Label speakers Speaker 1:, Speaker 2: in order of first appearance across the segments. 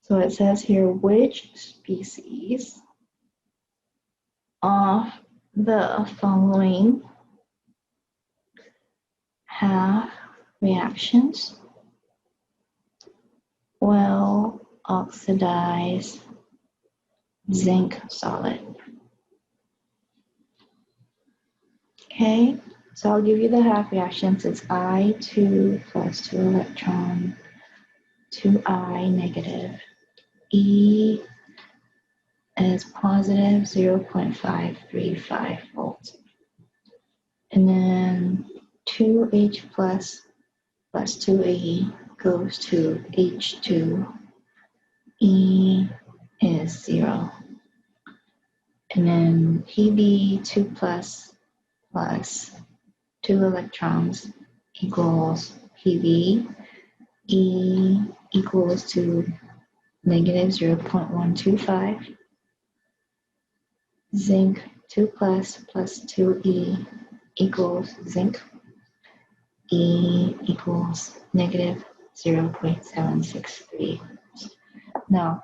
Speaker 1: So it says here, which species of the following have reactions will oxidize zinc solid? Okay, so I'll give you the half reactions. It's I2 plus 2 electron, 2I negative. E is positive 0.535 volts. And then 2H plus 2A goes to H2. E is 0. And then Pb2 plus 2 electrons equals Pb. E equals to negative 0.125. Zinc 2 plus 2E equals zinc. E equals negative 0.763. Now,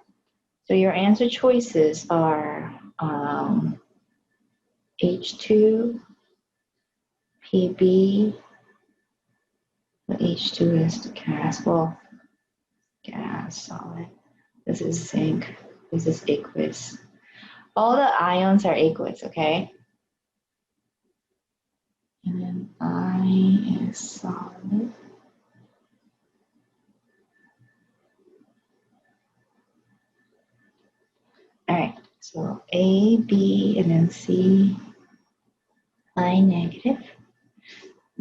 Speaker 1: so your answer choices are H2, Pb, H2 is the gas, well, gas solid. This is zinc, this is aqueous. All the ions are aqueous, okay? And then I is solid. All right, so A, B, and then C, I negative.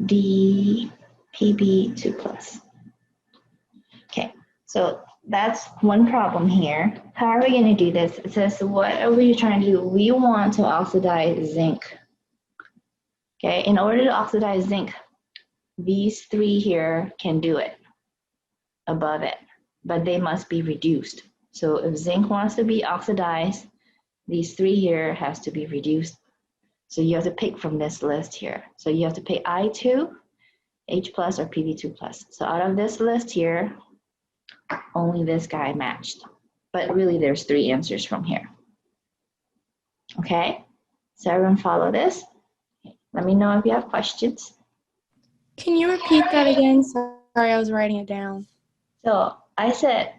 Speaker 1: D, Pb 2 plus. Okay, so that's one problem here. How are we going to do this? It says, what are we trying to do? We want to oxidize zinc. Okay, in order to oxidize zinc, these three here can do it above it, but they must be reduced. So if zinc wants to be oxidized, these three here has to be reduced. So you have to pick from this list here. So you have to pick I2, H plus, or Pb2 plus. So out of this list here, only this guy matched. But really there's three answers from here. Okay, so everyone follow this. Let me know if you have questions.
Speaker 2: Can you repeat that again? Sorry, I was writing it down.
Speaker 1: So I said,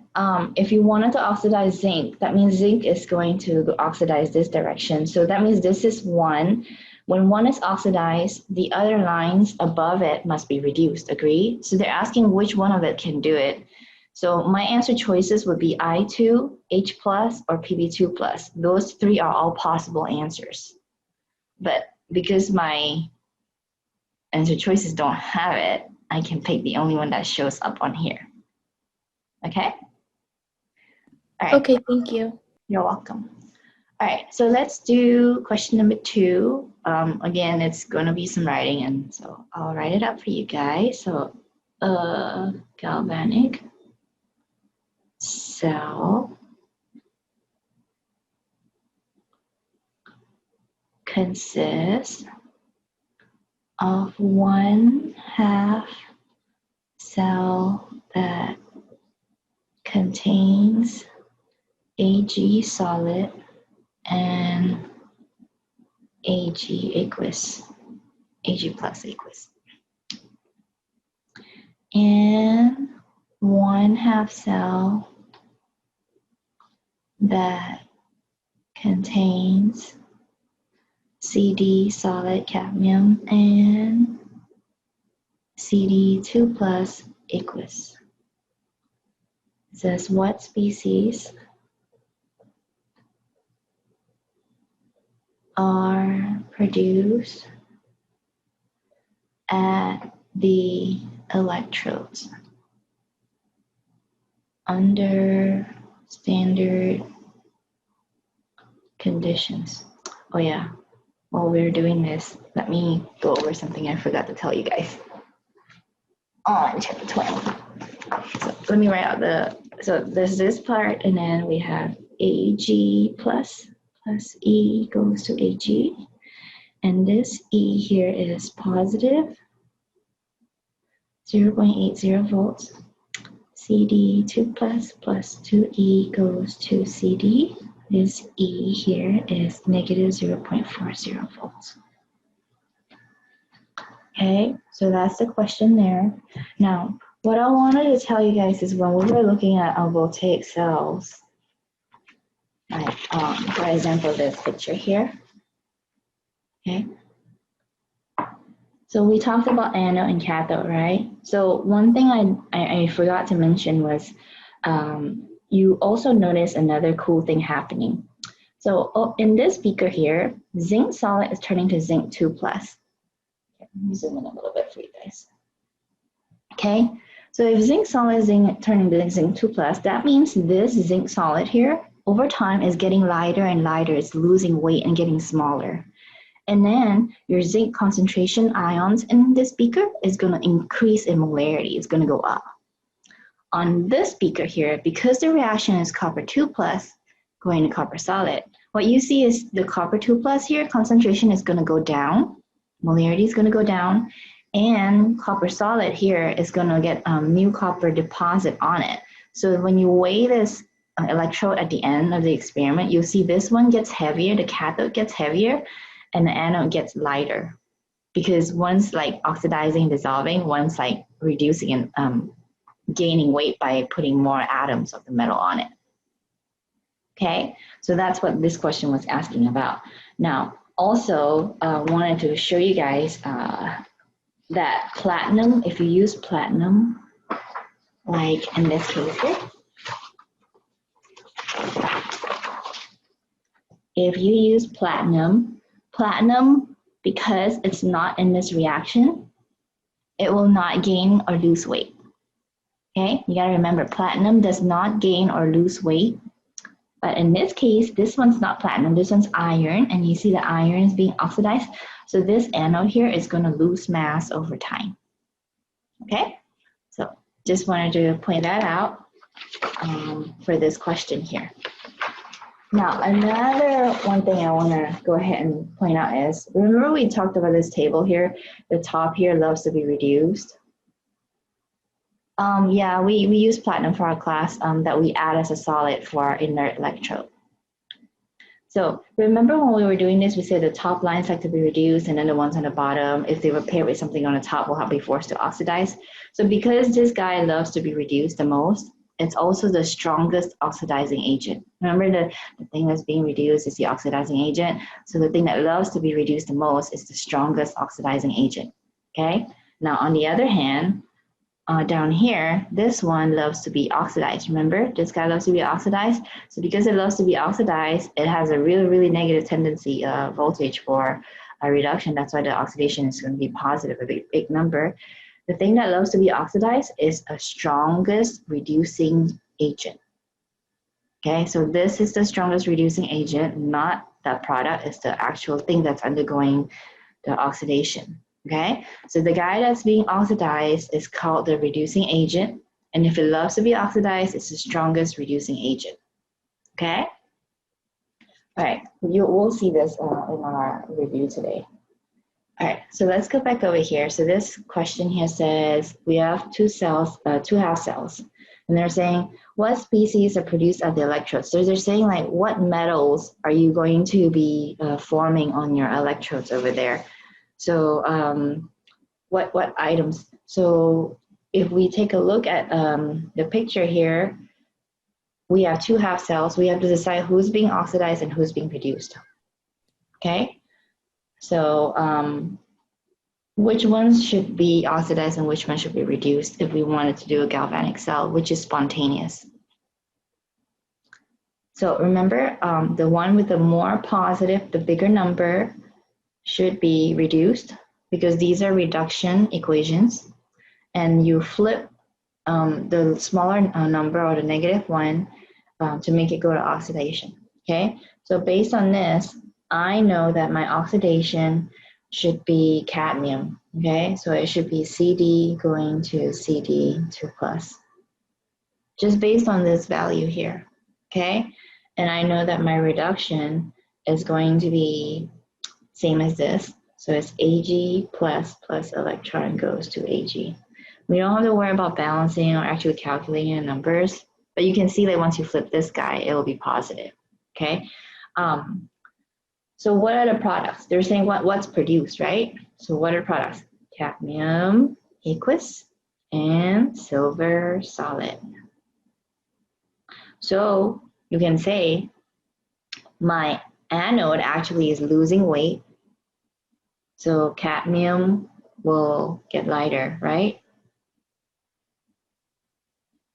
Speaker 1: if you wanted to oxidize zinc, that means zinc is going to oxidize this direction. So that means this is 1. When 1 is oxidized, the other lines above it must be reduced, agree? So they're asking which one of it can do it. So my answer choices would be I2, H plus, or Pb2 plus. Those three are all possible answers. But because my answer choices don't have it, I can pick the only one that shows up on here. Okay? All right.
Speaker 2: Okay, thank you.
Speaker 1: You're welcome. All right, so let's do question number 2. Again, it's going to be some writing, and so I'll write it up for you guys. So, galvanic cell consists of 1/2 cell that contains Ag solid and Ag aqueous, Ag plus aqueous, and 1/2 cell that contains Cd solid cadmium and Cd2 plus aqueous. It says what species are produced at the electrodes under standard conditions. Oh yeah, while we're doing this, let me go over something I forgot to tell you guys. On chapter 20. So let me write out so there's this part, and then we have Ag plus E goes to Ag. And this E here is positive 0.80 volts. CD2 plus 2E goes to CD. This E here is negative 0.40 volts. Okay, so that's the question there. Now, what I wanted to tell you guys is when we were looking at our voltaic cells, like, for example, this picture here, okay? So we talked about anode and cathode, right? So one thing I forgot to mention was you also notice another cool thing happening. So in this beaker here, zinc solid is turning to zinc 2 plus. Okay, let me zoom in a little bit for you guys. Okay, so if zinc solid is turning to zinc 2 plus, that means this zinc solid here over time is getting lighter and lighter. It's losing weight and getting smaller. And then your zinc concentration ions in this beaker is going to increase in molarity. It's going to go up. On this beaker here, because the reaction is copper 2 plus going to copper solid, what you see is the copper 2 plus here, concentration is going to go down. Molarity is going to go down. And copper solid here is going to get new copper deposit on it. So when you weigh this electrode at the end of the experiment, you'll see this one gets heavier, the cathode gets heavier, and the anode gets lighter, because one's like oxidizing, dissolving, one's like reducing and gaining weight by putting more atoms of the metal on it. Okay, so that's what this question was asking about. Now, also wanted to show you guys that platinum, if you use platinum, like in this case here, if you use platinum, because it's not in this reaction, it will not gain or lose weight. Okay, you gotta remember, platinum does not gain or lose weight. But in this case, this one's not platinum, this one's iron, and you see the iron is being oxidized. So this anode here is gonna lose mass over time. Okay, so just wanted to point that out for this question here. Now, another one thing I want to go ahead and point out is, remember we talked about this table here, the top here loves to be reduced. Yeah, we use platinum for our class that we add as a solid for our inert electrode. So remember when we were doing this, we said the top lines like to be reduced, and then the ones on the bottom, if they were paired with something on the top, will be forced to oxidize. So because this guy loves to be reduced the most, it's also the strongest oxidizing agent. Remember the thing that's being reduced is the oxidizing agent. So the thing that loves to be reduced the most is the strongest oxidizing agent, okay? Now on the other hand, down here, this one loves to be oxidized. Remember, this guy loves to be oxidized. So because it loves to be oxidized, it has a really, really negative tendency voltage for a reduction. That's why the oxidation is going to be positive, a big number. The thing that loves to be oxidized is a strongest reducing agent. Okay, so this is the strongest reducing agent, not that product. It's the actual thing that's undergoing the oxidation. Okay, so the guy that's being oxidized is called the reducing agent, and if it loves to be oxidized, it's the strongest reducing agent. Okay, all right, we'll see this in our review today. All right, so let's go back over here. So this question here says we have two half cells, and they're saying what species are produced at the electrodes. So they're saying like what metals are you going to be forming on your electrodes over there. So what items? So if we take a look at the picture here, we have two half cells. We have to decide who's being oxidized and who's being produced. Okay, so which ones should be oxidized and which ones should be reduced if we wanted to do a galvanic cell, which is spontaneous. So remember, the one with the more positive, the bigger number, should be reduced, because these are reduction equations, and you flip the smaller number or the negative one to make it go to oxidation. Okay, so based on this, I know that my oxidation should be cadmium. Okay, so it should be CD going to CD2 plus, just based on this value here. Okay, and I know that my reduction is going to be same as this. So it's Ag plus electron goes to Ag. We don't have to worry about balancing or actually calculating the numbers, but you can see that once you flip this guy, it will be positive, okay? So what are the products? They're saying what's produced, right? So what are products? Cadmium aqueous and silver solid. So you can say my anode actually is losing weight. So cadmium will get lighter, right?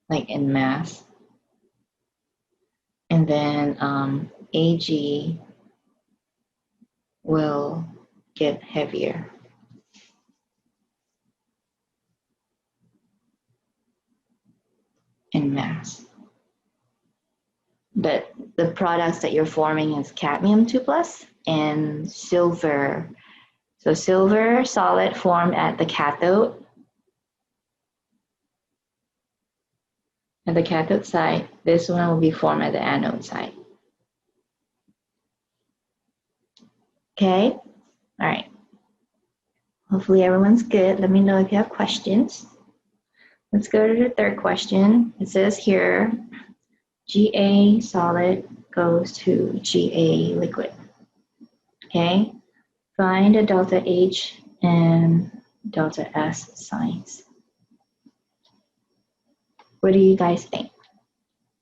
Speaker 1: Like in mass. And then Ag will get heavier. In mass. But the products that you're forming is cadmium 2 plus and silver. So silver solid formed at the cathode. At the cathode side, this one will be formed at the anode side. Okay, all right. Hopefully everyone's good. Let me know if you have questions. Let's go to the third question. It says here, Ga solid goes to Ga liquid. Okay, find the delta H and delta S signs. What do you guys think?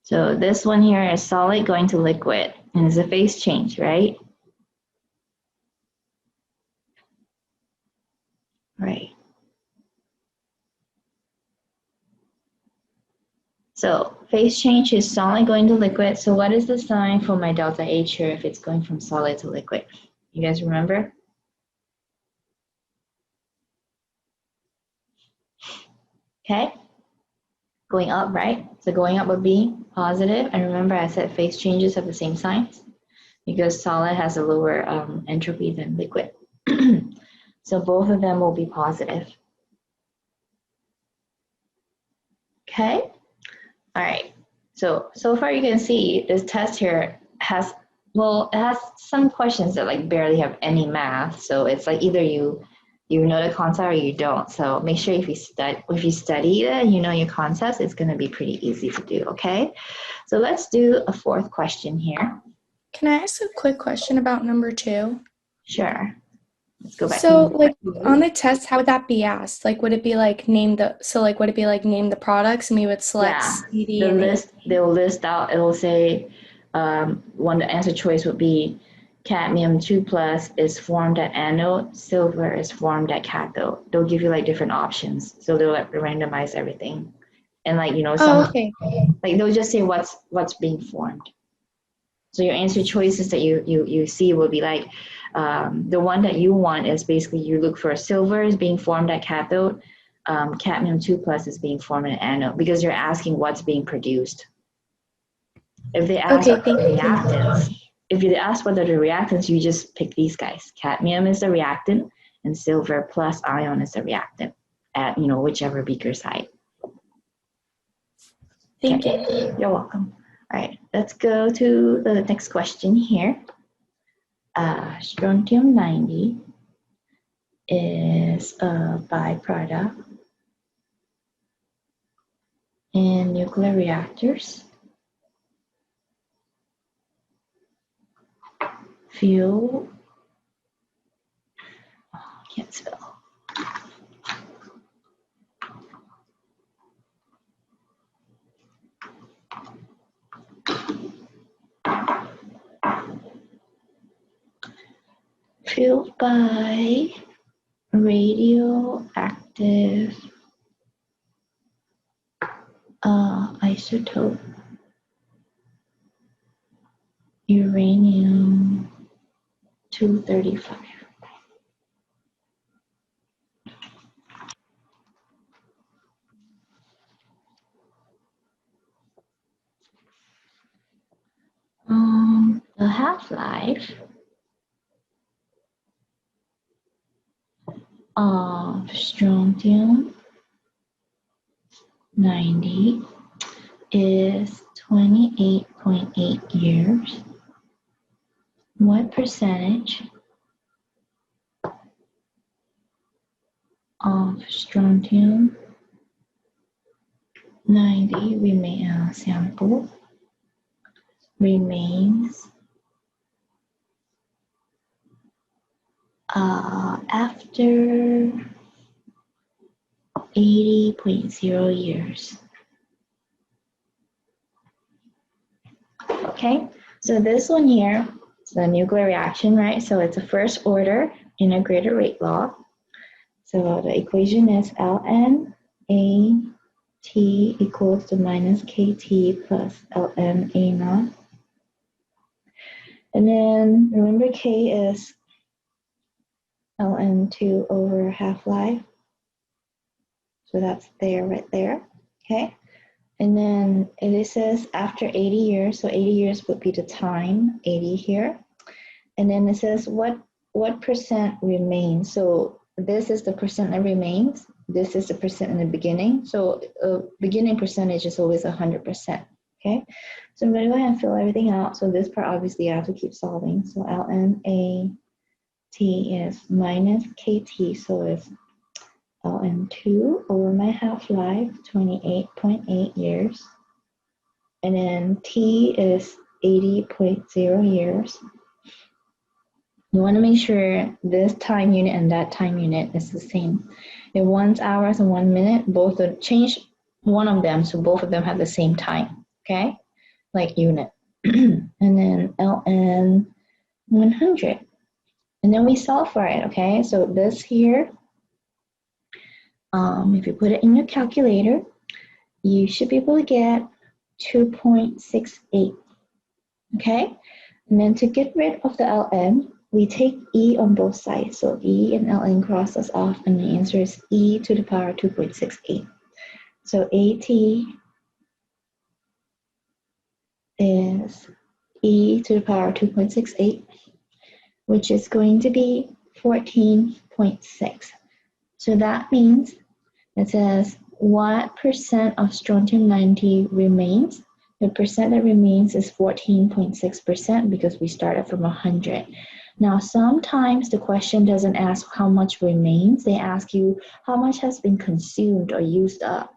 Speaker 1: So this one here is solid going to liquid, and it's a phase change, right? Right. So phase change is solid going to liquid. So what is the sign for my delta H here if it's going from solid to liquid? You guys remember? Okay. Going up, right? So going up would be positive. And remember I said phase changes have the same signs because solid has a lower entropy than liquid. So both of them will be positive. Okay. All right. So far you can see this test here has, well, it has some questions that like barely have any math. So it's like either you know the concept or you don't. So make sure if you study it and you know your concepts, it's going to be pretty easy to do. Okay. So let's do a fourth question here.
Speaker 2: Can I ask a quick question about number 2?
Speaker 1: Sure. Let's go back.
Speaker 2: So like on the test, how would that be asked? Like, would it be like name the products and we would select C, D, and E?
Speaker 1: They'll list out, it'll say, one, the answer choice would be cadmium 2 plus is formed at anode, silver is formed at cathode. They'll give you like different options. So they'll like randomize everything. And like, you know,
Speaker 2: okay.
Speaker 1: like they'll just say what's being formed. So your answer choices that you see will be like, the one that you want is basically you look for silver is being formed at cathode, cadmium 2 plus is being formed at anode because you're asking what's being produced. If they ask what the reactants, if you ask what are the reactants, you just pick these guys. Cadmium is the reactant and silver plus ion is the reactant at, you know, whichever beaker side.
Speaker 2: Thank you.
Speaker 1: You're welcome. All right, let's go to the next question here. Strontium 90 is a byproduct in nuclear reactors. Fuel, can't spell. Fueled by radioactive isotope uranium 235. The half-life of strontium 90 is 28.8 years. What percentage of strontium 90 remain sample remains after 80.0 years. Okay, so this one here is the nuclear reaction, right? So it's a first order integrated rate law. So the equation is ln A T equals to minus KT plus ln A naught. And then remember K is ln 2 over half-life. So that's there, right there, okay? And then it says after 80 years, so 80 years would be the time, 80 here. And then it says what percent remains. So this is the percent that remains. This is the percent in the beginning. So beginning percentage is always 100%, okay? So I'm gonna go ahead and fill everything out. So this part, obviously, I have to keep solving. So ln A T is minus KT, so it's ln 2 over my half-life, 28.8 years. And then T is 80.0 years. You want to make sure this time unit and that time unit is the same. If 1 hours and 1 minute, both are change one of them, so both of them have the same time, okay? Like unit. And then ln 100. And then we solve for it, okay? So this here, if you put it in your calculator, you should be able to get 2.68, okay? And then to get rid of the ln, we take e on both sides. So e and ln cross us off, and the answer is e to the power 2.68. So AT is e to the power 2.68, which is going to be 14.6. So that means it says what percent of strontium-90 remains. The percent that remains is 14.6% because we started from 100. Now, sometimes the question doesn't ask how much remains. They ask you how much has been consumed or used up.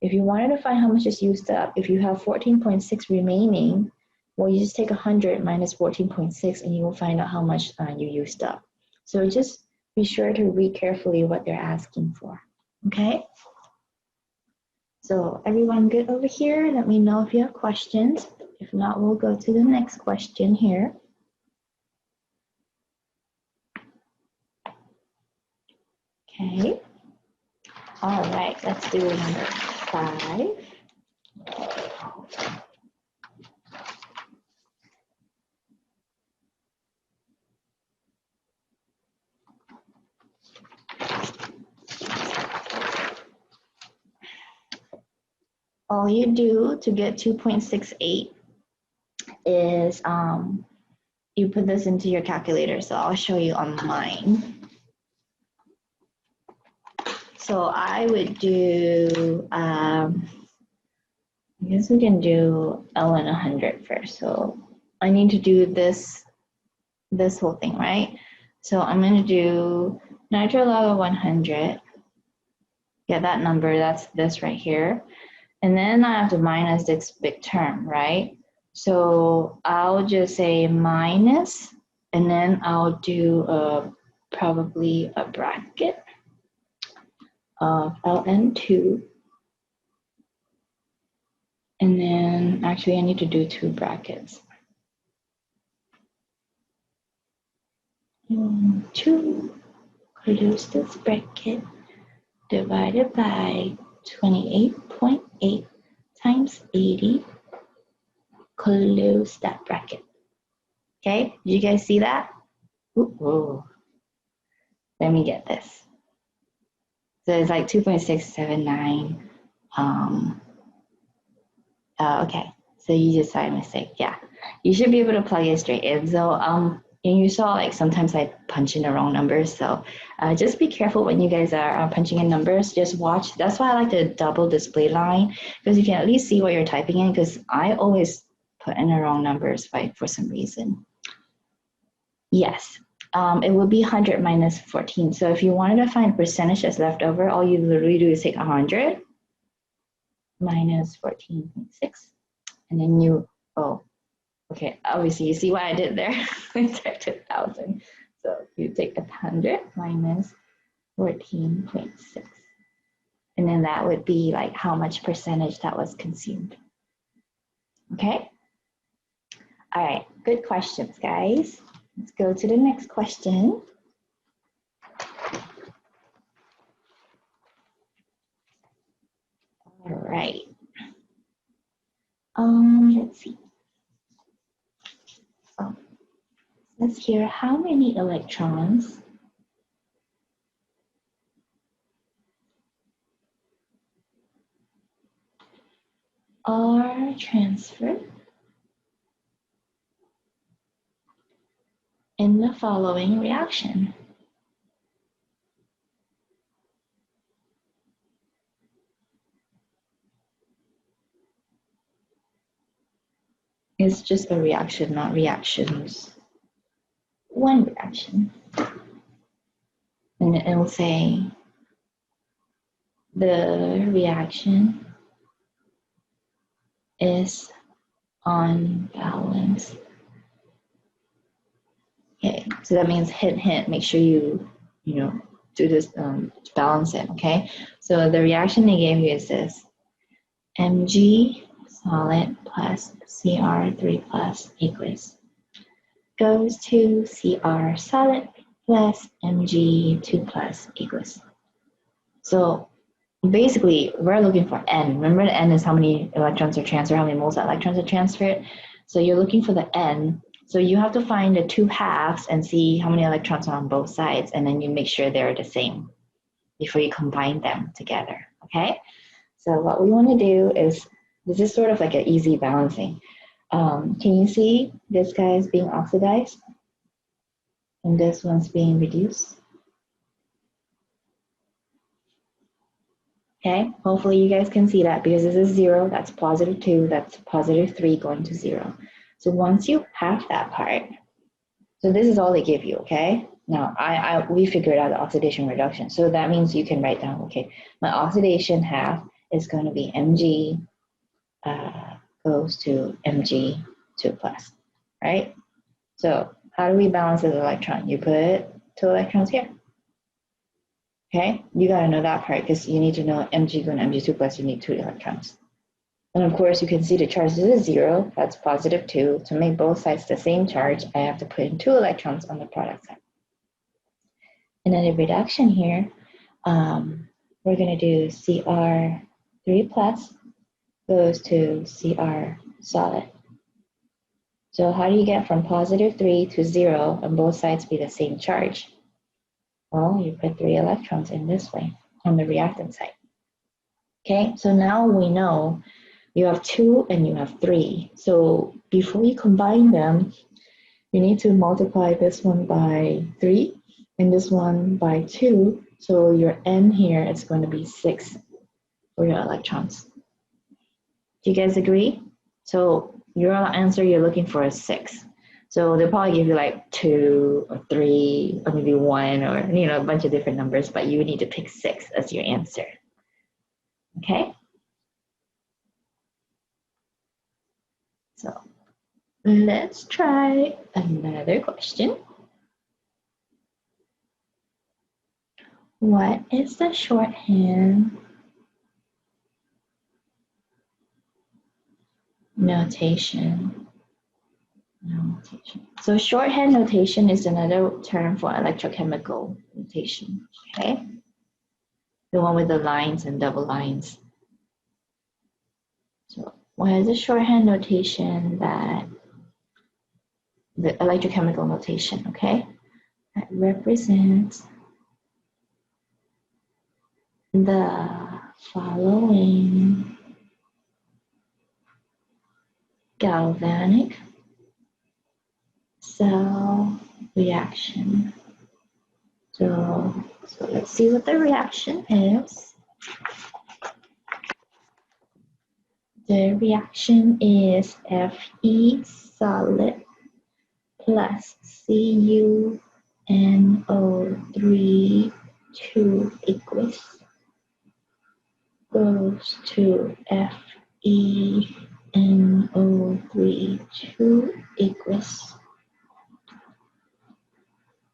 Speaker 1: If you wanted to find how much is used up, if you have 14.6 remaining, well, you just take 100 minus 14.6 and you will find out how much you used up. So just be sure to read carefully what they're asking for, okay? So everyone good over here? Let me know if you have questions. If not, we'll go to the next question here. Okay. All right, let's do number 5. All you do to get 2.68 is you put this into your calculator. So I'll show you on mine. So I would do, I guess we can do ln 100 first. So I need to do this whole thing, right? So I'm going to do nitro log of 100. Get that number, that's this right here. And then I have to minus this big term, right? So I'll just say minus, and then I'll do probably a bracket of ln2. And then actually I need to do 2 brackets. 2, close this bracket, divided by 28.8 times 80, close that bracket. Okay, did you guys see that? Ooh. Let me get this. So it's like 2.679. Okay, so you just saw a mistake. Yeah, you should be able to plug it straight in. So and you saw like sometimes I punch in the wrong numbers. So just be careful when you guys are punching in numbers. Just watch. That's why I like the double display line, because you can at least see what you're typing in, because I always put in the wrong numbers for some reason. Yes, it would be 100 minus 14. So if you wanted to find percentage that's left over, all you literally do is take 100 minus 14.6. And then you, oh, okay, obviously you see what I did there. I typed 1,000. So you take 100 minus 14.6. And then that would be like how much percentage that was consumed. Okay? All right, good questions, guys. Let's go to the next question. All right. Let's see. Oh, let's hear how many electrons are transferred in the following reaction. It's just a reaction, not reactions. One reaction. And it will say the reaction is unbalanced. Okay, so that means hint, hint, make sure you do this, balance it, okay? So the reaction they gave you is this: Mg solid plus Cr3 plus aqueous goes to Cr solid plus Mg2 plus aqueous. So basically, we're looking for N. Remember, the N is how many electrons are transferred, how many moles of electrons are transferred. So you're looking for the N. So you have to find the two halves and see how many electrons are on both sides, and then you make sure they're the same before you combine them together, okay? So what we want to do is, this is sort of like an easy balancing. Can you see this guy is being oxidized? And this one's being reduced? Okay, hopefully you guys can see that, because this is 0, that's positive 2, that's positive 3 going to 0. So once you have that part, so this is all they give you, okay? Now, we figured out the oxidation reduction. So that means you can write down, okay, my oxidation half is going to be Mg goes to Mg2 plus, right? So how do we balance the electron? You put 2 electrons here. Okay, you got to know that part, because you need to know Mg going to Mg2 plus, you need 2 electrons. And of course, you can see the charge. This is 0, that's positive 2. To make both sides the same charge, I have to put in 2 electrons on the product side. And then the reduction here, we're going to do Cr3 plus goes to Cr solid. So how do you get from positive 3 to 0 and both sides be the same charge? Well, you put 3 electrons in this way on the reactant side. Okay, so now we know you have 2 and you have 3. So before you combine them, you need to multiply this one by 3 and this one by 2. So your N here is going to be 6 for your electrons. Do you guys agree? So your answer you're looking for is 6. So they'll probably give you like 2 or 3 or maybe 1 or a bunch of different numbers, but you need to pick 6 as your answer. Okay? So let's try another question. What is the shorthand notation? So shorthand notation is another term for electrochemical notation, okay? The one with the lines and double lines. So what is the shorthand notation the electrochemical notation, okay? That represents the following galvanic cell reaction. So let's see what the reaction is. The reaction is Fe solid plus CuNO3 2 aqueous goes to FeNO3 2 aqueous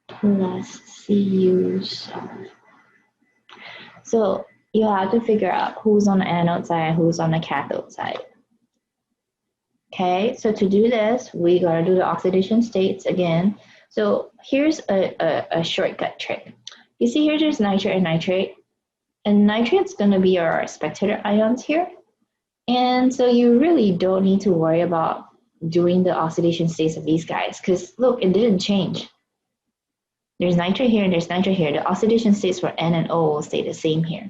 Speaker 1: plus Cu solid. So you have to figure out who's on the anode side and who's on the cathode side. Okay, so to do this, we gotta do the oxidation states again. So here's a shortcut trick. You see here, there's nitrate and nitrate. And nitrate's gonna be our spectator ions here. And so you really don't need to worry about doing the oxidation states of these guys, because look, it didn't change. There's nitrate here and there's nitrate here. The oxidation states for N and O will stay the same here.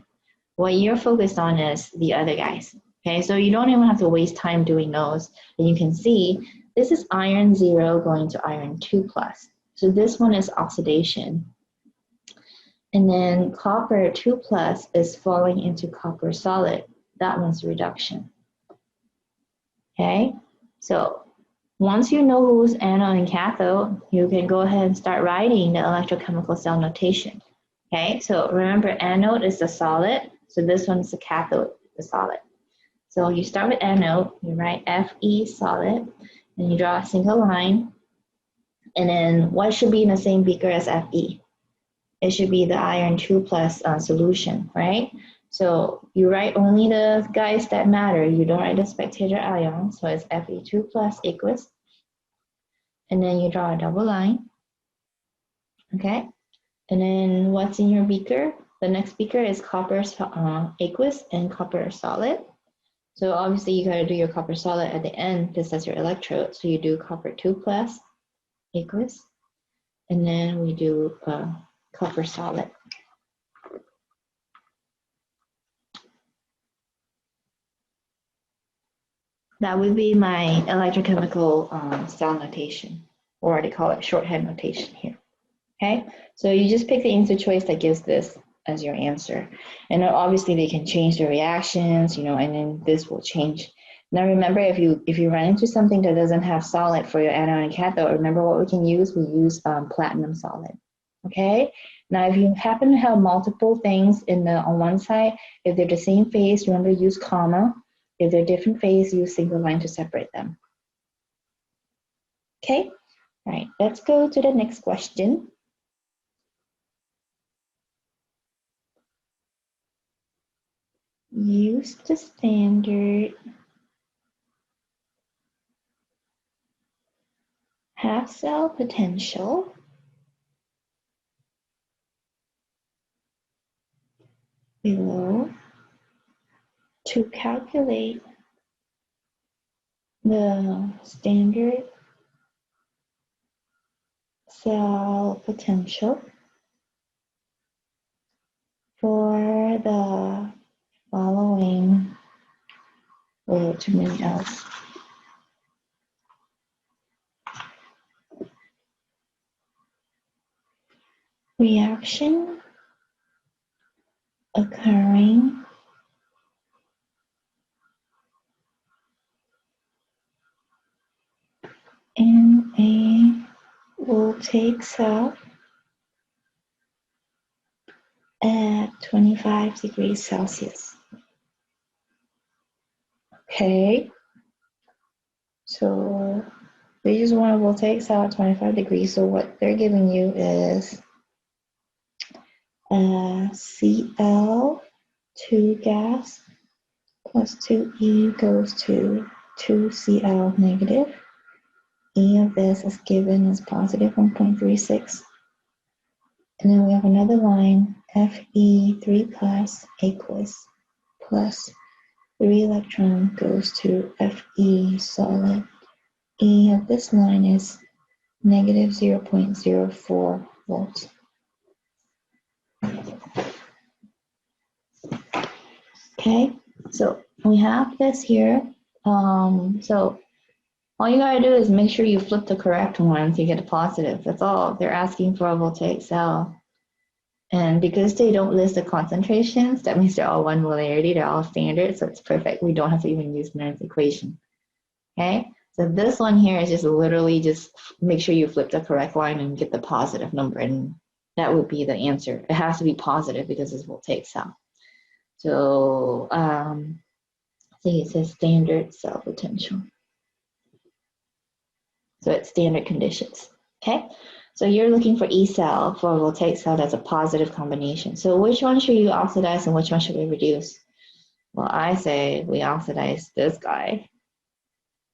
Speaker 1: What you're focused on is the other guys. Okay, so you don't even have to waste time doing those. And you can see this is iron 0 going to iron 2 plus. So this one is oxidation. And then copper 2 plus is falling into copper solid. That one's reduction. Okay, so once you know who's anode and cathode, you can go ahead and start writing the electrochemical cell notation. Okay, so remember anode is the solid, so this one's the cathode, the solid. So you start with anode, you write Fe solid, and you draw a single line, and then what should be in the same beaker as Fe? It should be the iron 2 plus solution, right? So you write only the guys that matter. You don't write the spectator ions. So it's Fe2 plus aqueous. And then you draw a double line. Okay? And then what's in your beaker? The next beaker is copper aqueous and copper solid. So obviously you gotta do your copper solid at the end because that's your electrode. So you do copper 2 plus aqueous. And then we do copper solid. That would be my electrochemical cell notation, or they call it shorthand notation here. Okay, so you just pick the answer choice that gives this as your answer. And obviously they can change the reactions, you know, and then this will change. Now remember, if you run into something that doesn't have solid for your anode and cathode, remember what we can use? We use platinum solid. Okay, now if you happen to have multiple things on one side, if they're the same phase, remember use comma. If they're different phase, use single line to separate them. Okay, all right, let's go to the next question. Use the standard half cell potential below to calculate the standard cell potential for the following, or too many else. Reaction occurring in a voltaic cell at 25 degrees Celsius. Okay, so they just want a voltaic cell at 25 degrees. So what they're giving you is Cl2 gas plus 2E goes to 2Cl negative. E of this is given as positive 1.36. And then we have another line, Fe3 plus aqueous plus 3 electron goes to Fe solid. E of this line is negative 0.04 volts. Okay, so we have this here. So all you gotta do is make sure you flip the correct one to get a positive. That's all. They're asking for a voltaic cell. And because they don't list the concentrations, that means they're all one molarity, they're all standard, so it's perfect. We don't have to even use Nernst equation. Okay, so this one here is just literally just make sure you flip the correct line and get the positive number, and that would be the answer. It has to be positive because it's voltaic cell. So I think it says standard cell potential. So it's standard conditions, okay? So you're looking for E cell for a voltaic cell that's a positive combination. So which one should you oxidize and which one should we reduce? Well, I say we oxidize this guy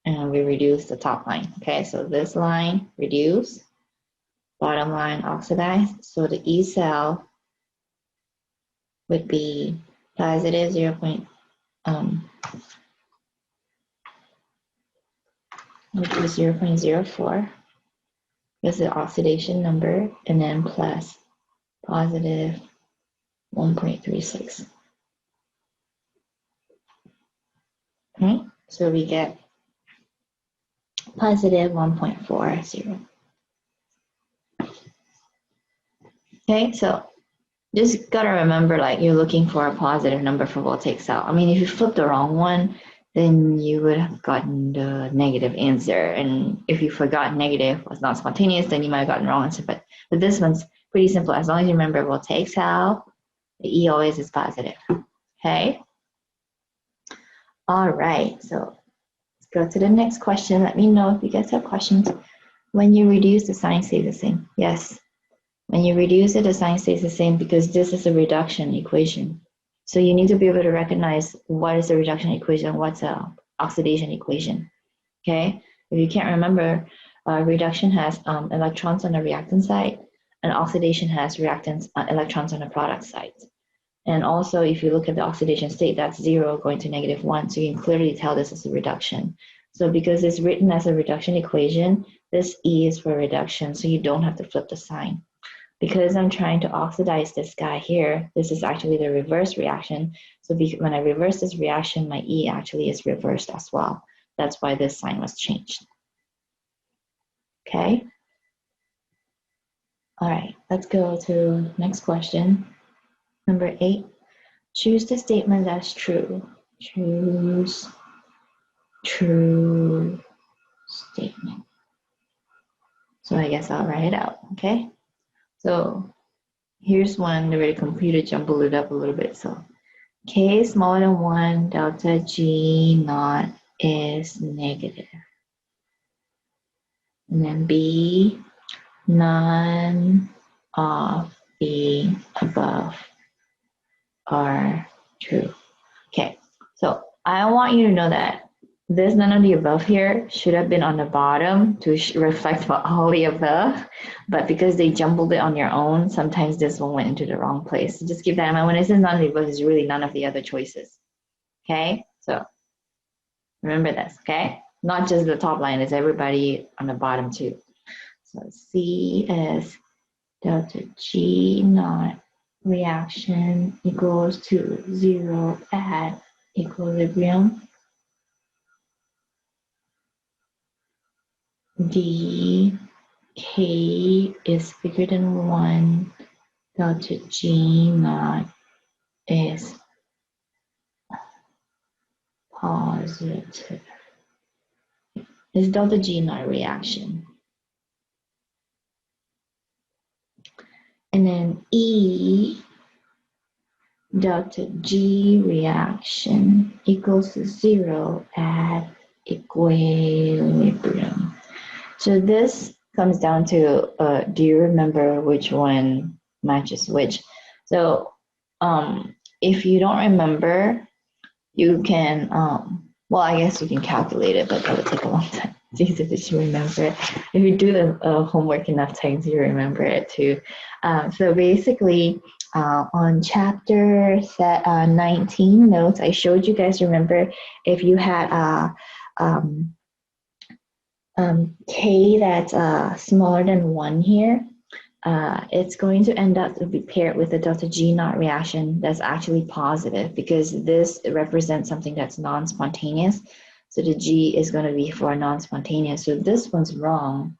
Speaker 1: and we reduce the top line, okay? So this line, reduce, bottom line, oxidize. So the E cell would be positive 0.04 is the oxidation number, and then plus positive 1.36. Okay, so we get positive 1.40. Okay, so just gotta remember, like, you're looking for a positive number for voltaic cell. I mean, if you flip the wrong one, then you would have gotten the negative answer. And if you forgot negative was not spontaneous, then you might have gotten the wrong answer. But this one's pretty simple. As long as you remember voltaic cell, the E always is positive. Okay. All right. So let's go to the next question. Let me know if you guys have questions. When you reduce, the sign stays the same. Yes. When you reduce it, the sign stays the same because this is a reduction equation. So you need to be able to recognize what is the reduction equation, what's the oxidation equation, okay? If you can't remember, reduction has electrons on the reactant side, and oxidation has reactants, electrons on the product side. And also, if you look at the oxidation state, that's 0 going to -1, so you can clearly tell this is a reduction. So because it's written as a reduction equation, this E is for reduction, so you don't have to flip the sign. Because I'm trying to oxidize this guy here, this is actually the reverse reaction. So when I reverse this reaction, my E actually is reversed as well. That's why this sign was changed. Okay. All right, let's go to next question. Number 8, choose the statement that's true. Choose true statement. So I guess I'll write it out, okay? So here's one where the computer jumbled it up a little bit. So K is smaller than 1, delta G naught is negative. And then B, none of the above are true. Okay, so I want you to know that this none of the above here should have been on the bottom to reflect what all the above, but because they jumbled it on your own, sometimes this one went into the wrong place. So just keep that in mind. When it says none of the above, it's really none of the other choices. Okay, so remember this, okay? Not just the top line, it's everybody on the bottom too. So C is delta G naught reaction equals to 0 at equilibrium. D K is bigger than 1, delta G naught is positive. It's delta G naught reaction. And then E delta G reaction equals to 0 at equilibrium. So this comes down to, do you remember which one matches which? So if you don't remember, you can, well, I guess you can calculate it, but that would take a long time. It's easy to just remember it. If you do the homework enough times, you remember it too. So basically, on chapter 19 notes, I showed you guys, remember, if you had K that's smaller than 1 here, it's going to end up to be paired with a delta G naught reaction that's actually positive because this represents something that's non-spontaneous. So the G is going to be for non-spontaneous. So this one's wrong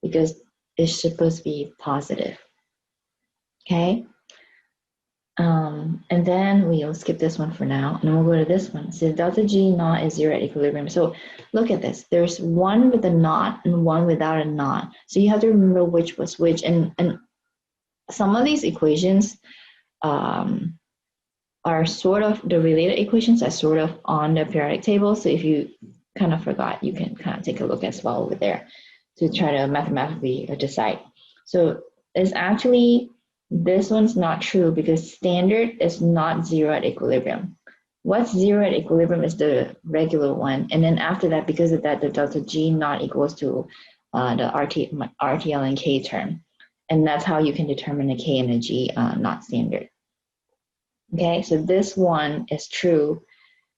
Speaker 1: because it's supposed to be positive. Okay? And then we'll skip this one for now, and we'll go to this one. So delta G naught is 0 at equilibrium. So look at this. There's one with a naught and one without a naught. So you have to remember which was which. And some of these equations, are sort of, the related equations are sort of on the periodic table. So if you kind of forgot, you can kind of take a look as well over there to try to mathematically decide. So it's actually, this one's not true because standard is not zero at equilibrium. What's zero at equilibrium is the regular one. And then after that, because of that, the delta G not equals to the RTL and K term. And that's how you can determine the K and the G not standard. Okay, so this one is true.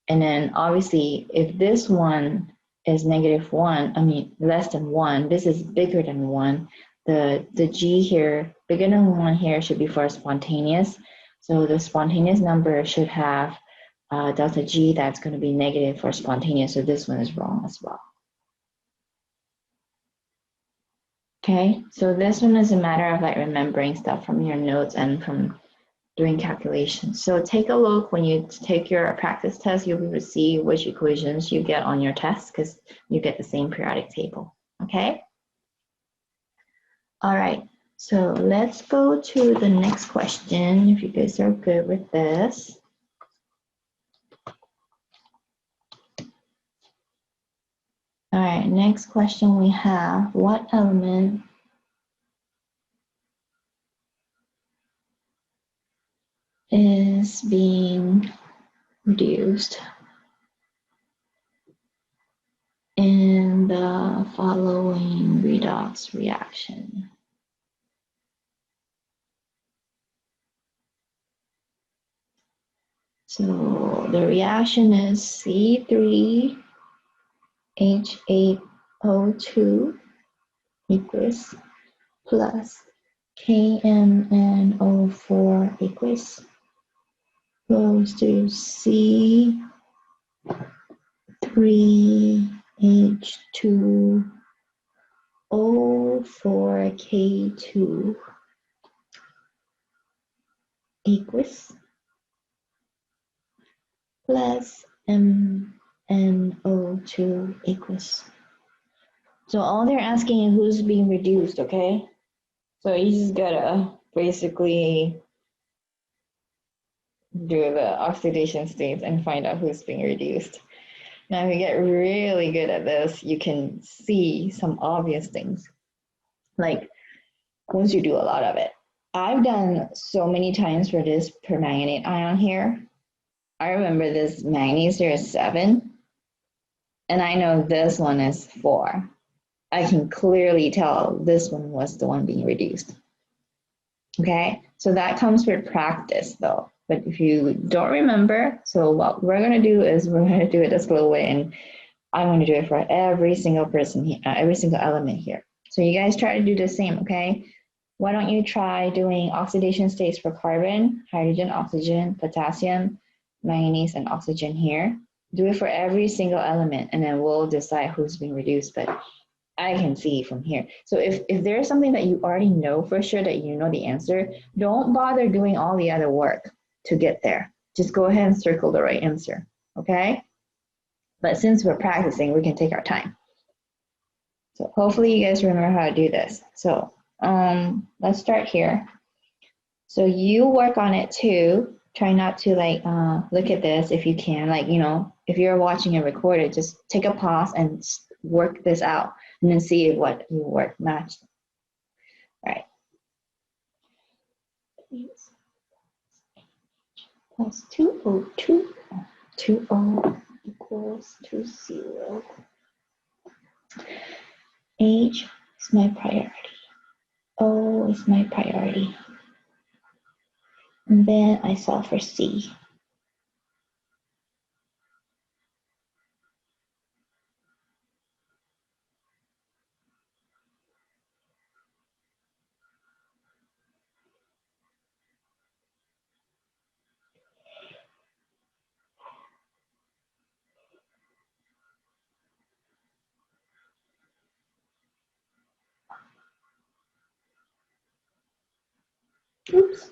Speaker 1: And then obviously, if this one is -1, I mean less than 1, this is bigger than 1. The G here, bigger than 1 here should be for spontaneous. So the spontaneous number should have delta G that's going to be negative for spontaneous. So this one is wrong as well. Okay, so this one is a matter of like remembering stuff from your notes and from doing calculations. So take a look when you take your practice test, you'll be able to see which equations you get on your test because you get the same periodic table, okay? All right, so let's go to the next question if you guys are good with this. All right, next question we have, what element is being reduced in the following redox reaction? So the reaction is C3H8O2 equals plus KMNO4 equals goes to C3H2O4K2 equals plus MnO2 equals. So all they're asking is who's being reduced, okay? So you just gotta basically do the oxidation states and find out who's being reduced. Now, if you get really good at this, you can see some obvious things. Like once you do a lot of it. I've done so many times for this permanganate ion here. I remember this manganese here is 7, and I know this one is 4. I can clearly tell this one was the one being reduced. Okay, so that comes with practice though. But if you don't remember, so what we're going to do is we're going to do it this little way, and I'm going to do it for every single person here, every single element here. So you guys try to do the same, okay? Why don't you try doing oxidation states for carbon, hydrogen, oxygen, potassium, manganese, and oxygen here. Do it for every single element, and then we'll decide who's being reduced. But I can see from here. So if there's something that you already know for sure that you know the answer, don't bother doing all the other work to get there. Just go ahead and circle the right answer, okay? But since we're practicing, we can take our time. So hopefully you guys remember how to do this. So let's start here. So you work on it too. Try not to like look at this if you can. Like, you know, if you're watching and record it, just take a pause and work this out and then see what you work matched. All right. Plus 2O2, 2O equals 0. H is my priority. O is my priority. And then I solve for C. Oops.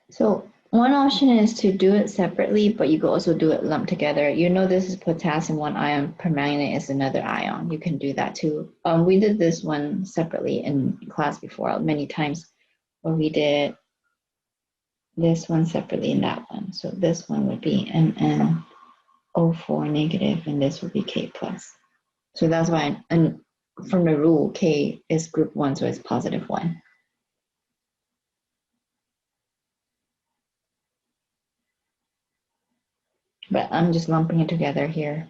Speaker 1: So one option is to do it separately, but you could also do it lumped together. You know, this is potassium, one ion, permanganate is another ion. You can do that too. We did this one separately in class before many times, where we did this one separately in that one. So this one would be MnO4 negative, and this would be K plus. So that's why, and from the rule, K is group 1, so it's positive 1. But I'm just lumping it together here.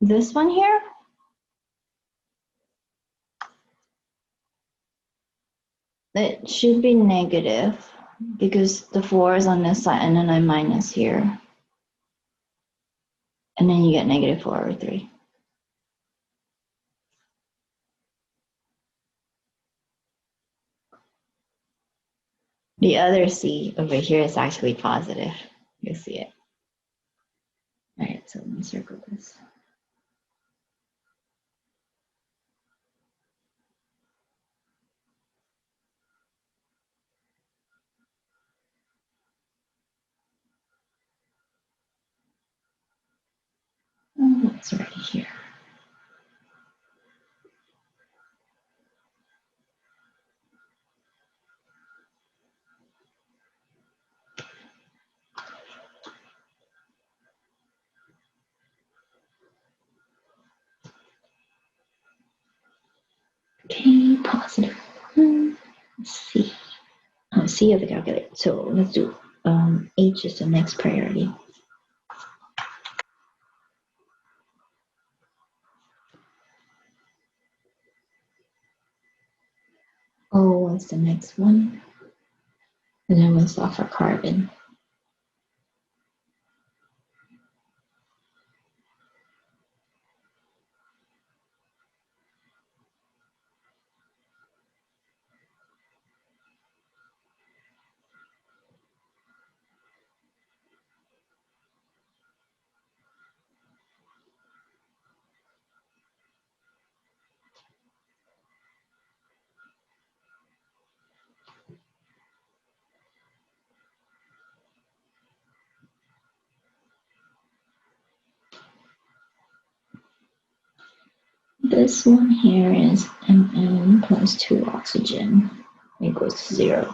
Speaker 1: This one here, it should be negative because the 4 is on this side and then I minus here. And then you get negative 4 over 3. The other C over here is actually positive. You see it. All right, so let me circle this. Oh, it's already here. Okay, positive 1. C. Oh, C of the calculator. So let's do H is the next priority. O was the next one. And then we'll solve for carbon. This one here is Mn plus 2 oxygen equals 0.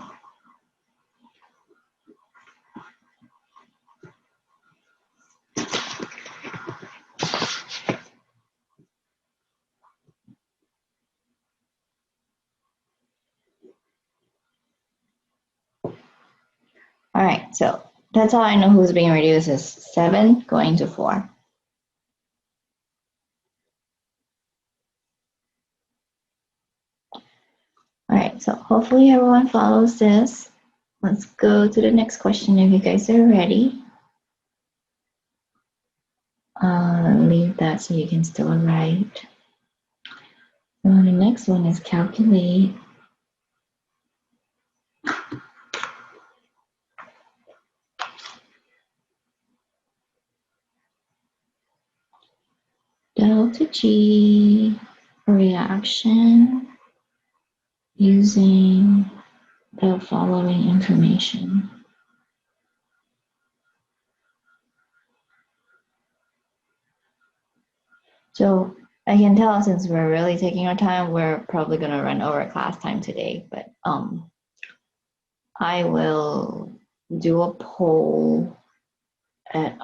Speaker 1: All right, so that's how I know who's being reduced is 7 going to 4. All right, so hopefully everyone follows this. Let's go to the next question if you guys are ready. Leave that so you can still write. So the next one is calculate delta G reaction using the following information. So I can tell since we're really taking our time, we're probably going to run over class time today, but I will do a poll at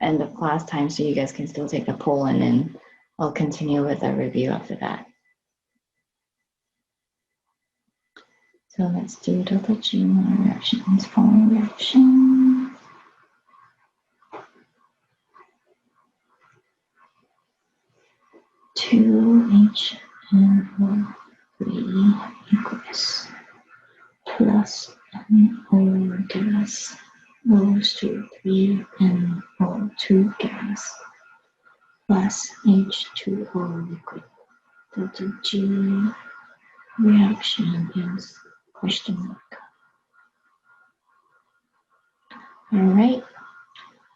Speaker 1: end of class time so you guys can still take the poll, and then I'll continue with a review after that. So let's do delta G reactions, following reaction. Two HNO3 equals plus goes to 3NO2 gas plus H2O liquid. Delta G reaction is question mark. All right,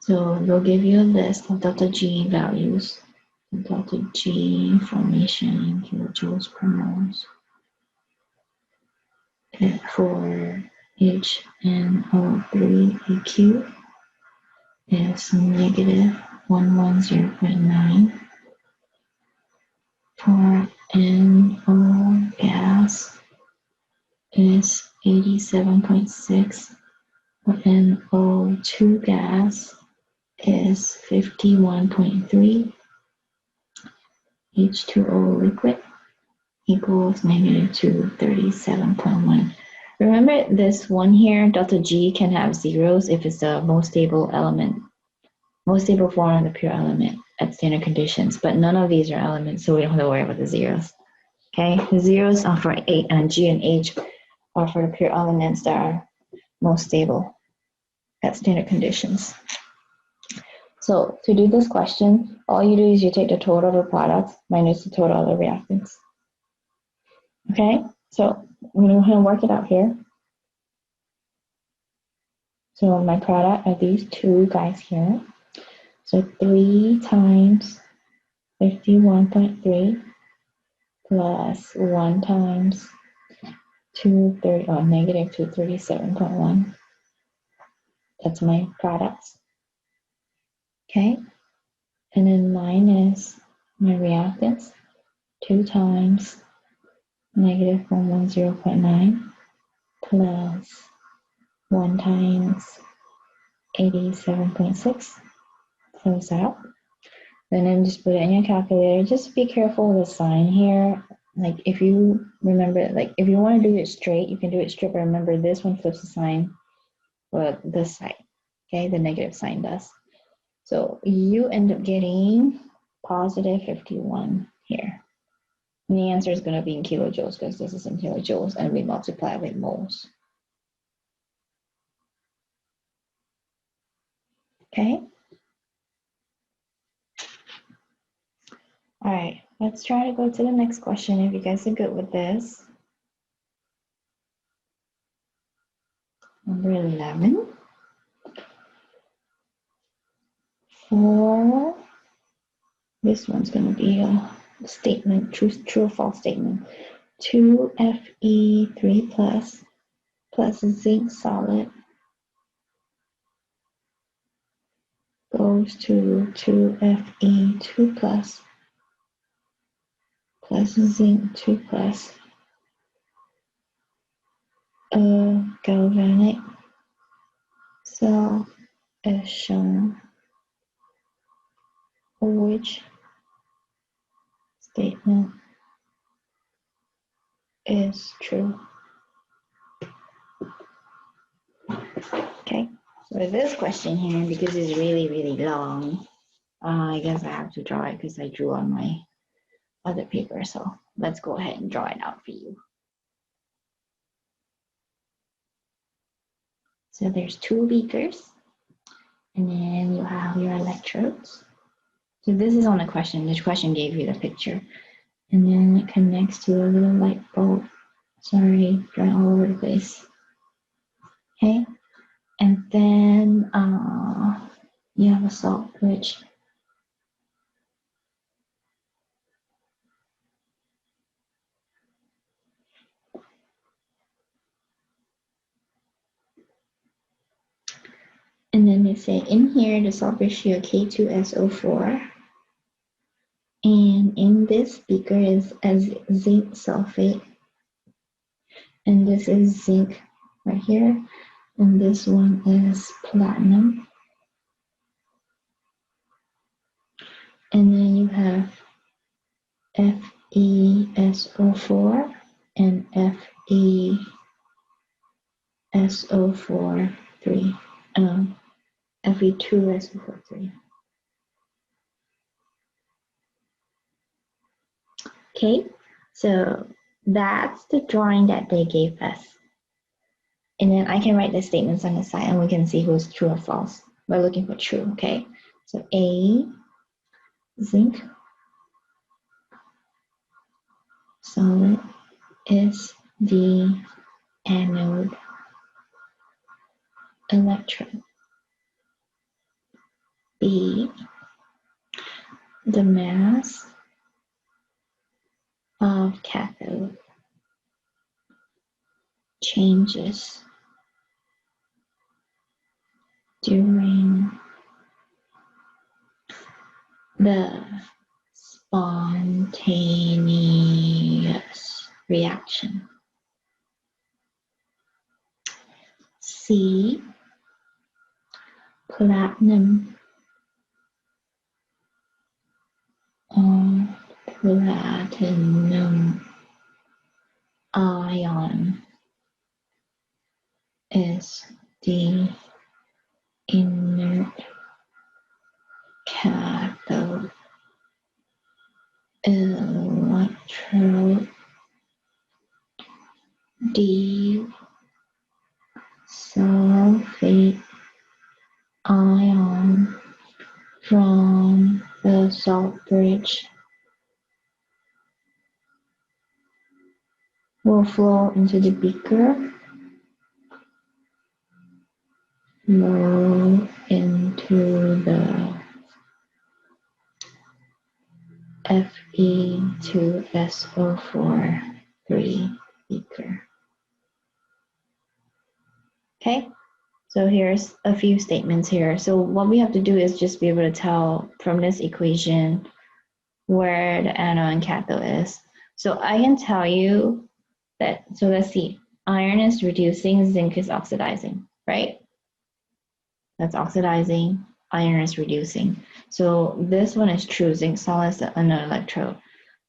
Speaker 1: so they'll give you a list of delta G values. Delta G formation in kilojoules per moles. For HNO3AQ is negative 110.9. For NO gas is 87.6. For NO2 gas is 51.3. H2O liquid equals negative 237.1. Remember this one here, delta G can have zeros if it's the most stable element, most stable form of the pure element at standard conditions, but none of these are elements, so we don't have to worry about the zeros. Okay, the zeros are for A and G and H are for the pure elements that are most stable at standard conditions. So to do this question, all you do is you take the total of the products minus the total of the reactants. Okay, so I'm going to work it out here. So my product are these two guys here. So 3 times 51.3 plus 1 times negative 237.1. That's my products. Okay, and then minus my reactants, 2 times negative 110.9 plus 1 times 87.6. Close out. And then just put it in your calculator. Just be careful of the sign here. Like if you remember, like if you want to do it straight, you can do it straight, but remember this one flips the sign for this side. Okay, the negative sign does. So you end up getting positive 51 here. And the answer is going to be in kilojoules because this is in kilojoules and we multiply with moles. Okay. All right, let's try to go to the next question if you guys are good with this. Number 11. For this one's going to be a statement, true or false statement. 2Fe3 plus zinc solid goes to 2Fe2 plus zinc 2 plus a galvanic cell as shown. Which statement is true? Okay, so this question here, because it's really, really long, I guess I have to draw it because I drew on my other paper. So let's go ahead and draw it out for you. So there's 2 beakers, and then you have your electrodes. So this is on the question. This question gave you the picture. And then it connects to a little light bulb. Sorry, drawing all over the place. Okay, and then you have a salt bridge. And then they say in here, the salt ratio K2SO4. And in this beaker is as zinc sulfate. And this is zinc right here. And this one is platinum. And then you have FeSO4 and FeSO4 3. Fe2SO4 3. Okay, so that's the drawing that they gave us. And then I can write the statements on the side and we can see who's true or false. We're looking for true, okay? So A, zinc solid is the anode electrode. B, the mass of cathode changes during the spontaneous reaction. C, platinum platinum ion is the inert cathode electrode. D, sulfate ion from the salt bridge will flow into the beaker, flow into the Fe2SO4 3 beaker. Okay, so here's a few statements here. So what we have to do is just be able to tell from this equation where the anode and cathode is. So I can tell you that, so let's see, iron is reducing, zinc is oxidizing, right? That's oxidizing, iron is reducing. So this one is true, zinc solid is the anode electrode.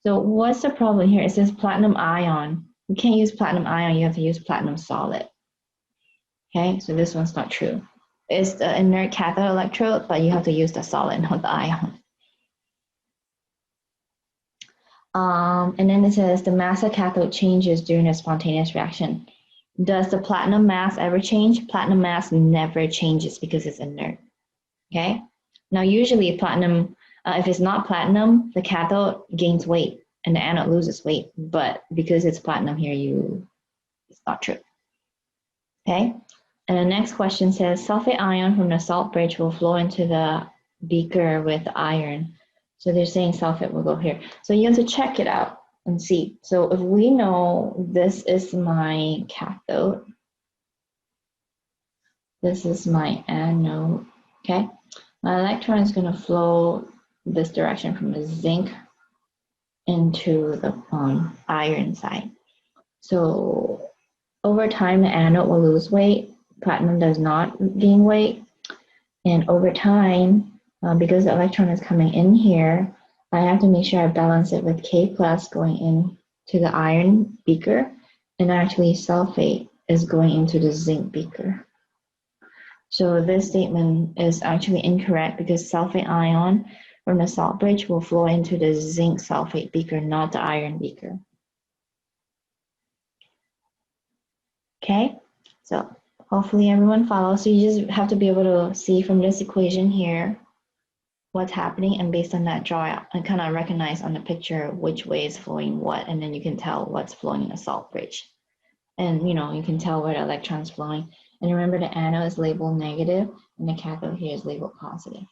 Speaker 1: So what's the problem here? It says platinum ion. You can't use platinum ion, you have to use platinum solid. Okay, so this one's not true. It's the inert cathode electrode, but you have to use the solid, not the ion. And then it says the mass of cathode changes during a spontaneous reaction. Does the platinum mass ever change? Platinum mass never changes because it's inert. Okay. Now, usually platinum, if it's not platinum, the cathode gains weight and the anode loses weight. But because it's platinum here, it's not true. Okay. And the next question says sulfate ion from the salt bridge will flow into the beaker with iron. So they're saying sulfate will go here. So you have to check it out and see. So if we know this is my cathode, this is my anode, okay? My electron is going to flow this direction from the zinc into the iron side. So over time, the anode will lose weight. Platinum does not gain weight. And over time, because the electron is coming in here, I have to make sure I balance it with K plus going into the iron beaker, and actually sulfate is going into the zinc beaker. So this statement is actually incorrect because sulfate ion from the salt bridge will flow into the zinc sulfate beaker, not the iron beaker. Okay, so hopefully everyone follows. So you just have to be able to see from this equation here what's happening, and based on that, draw out and kind of recognize on the picture which way is flowing what, and then you can tell what's flowing in the salt bridge. And you can tell where the electron is flowing. And remember, the anode is labeled negative and the cathode here is labeled positive.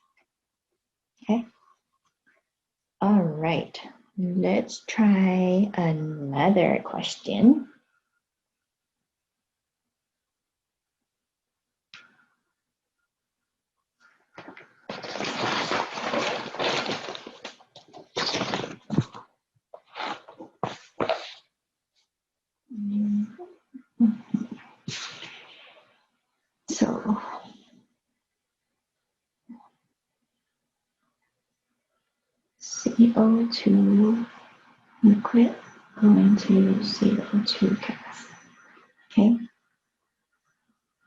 Speaker 1: Okay. All right. Let's try another question. So CO2 liquid going to CO2 gas. Okay.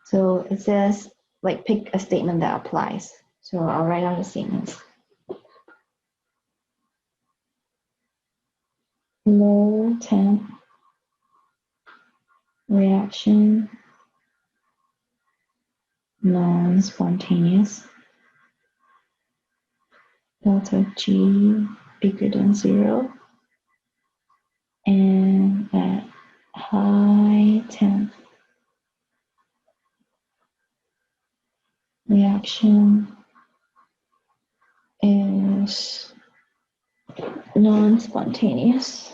Speaker 1: So it says, like, pick a statement that applies. So I'll write out the statements. Low temp reaction non-spontaneous, delta G bigger than 0, and at high temp reaction is non-spontaneous.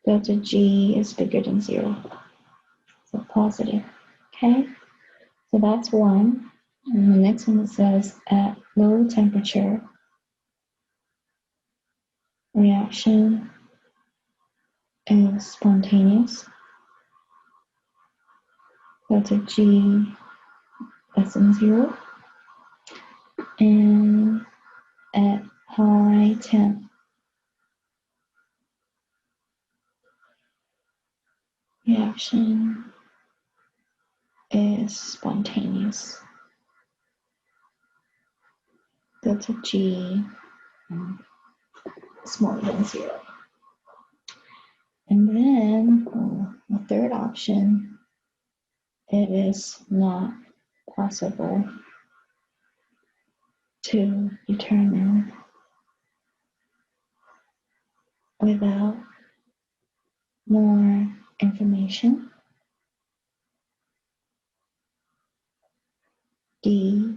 Speaker 1: Delta G is bigger than 0, so positive. Okay, so that's one. And the next one says at low temperature, reaction is spontaneous. Delta G less than 0. And at high temp, reaction is spontaneous. Delta G smaller than 0. And then the third option, it is not possible to determine without more information. D,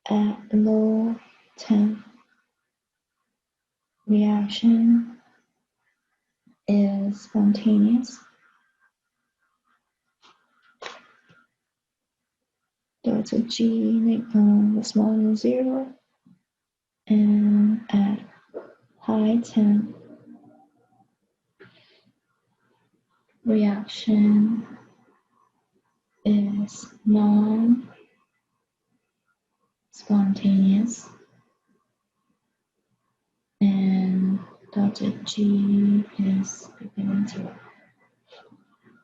Speaker 1: at low temp, reaction is spontaneous. Delta G smaller than 0. And at high temp, reaction is non-spontaneous. And delta G is bigger than 0.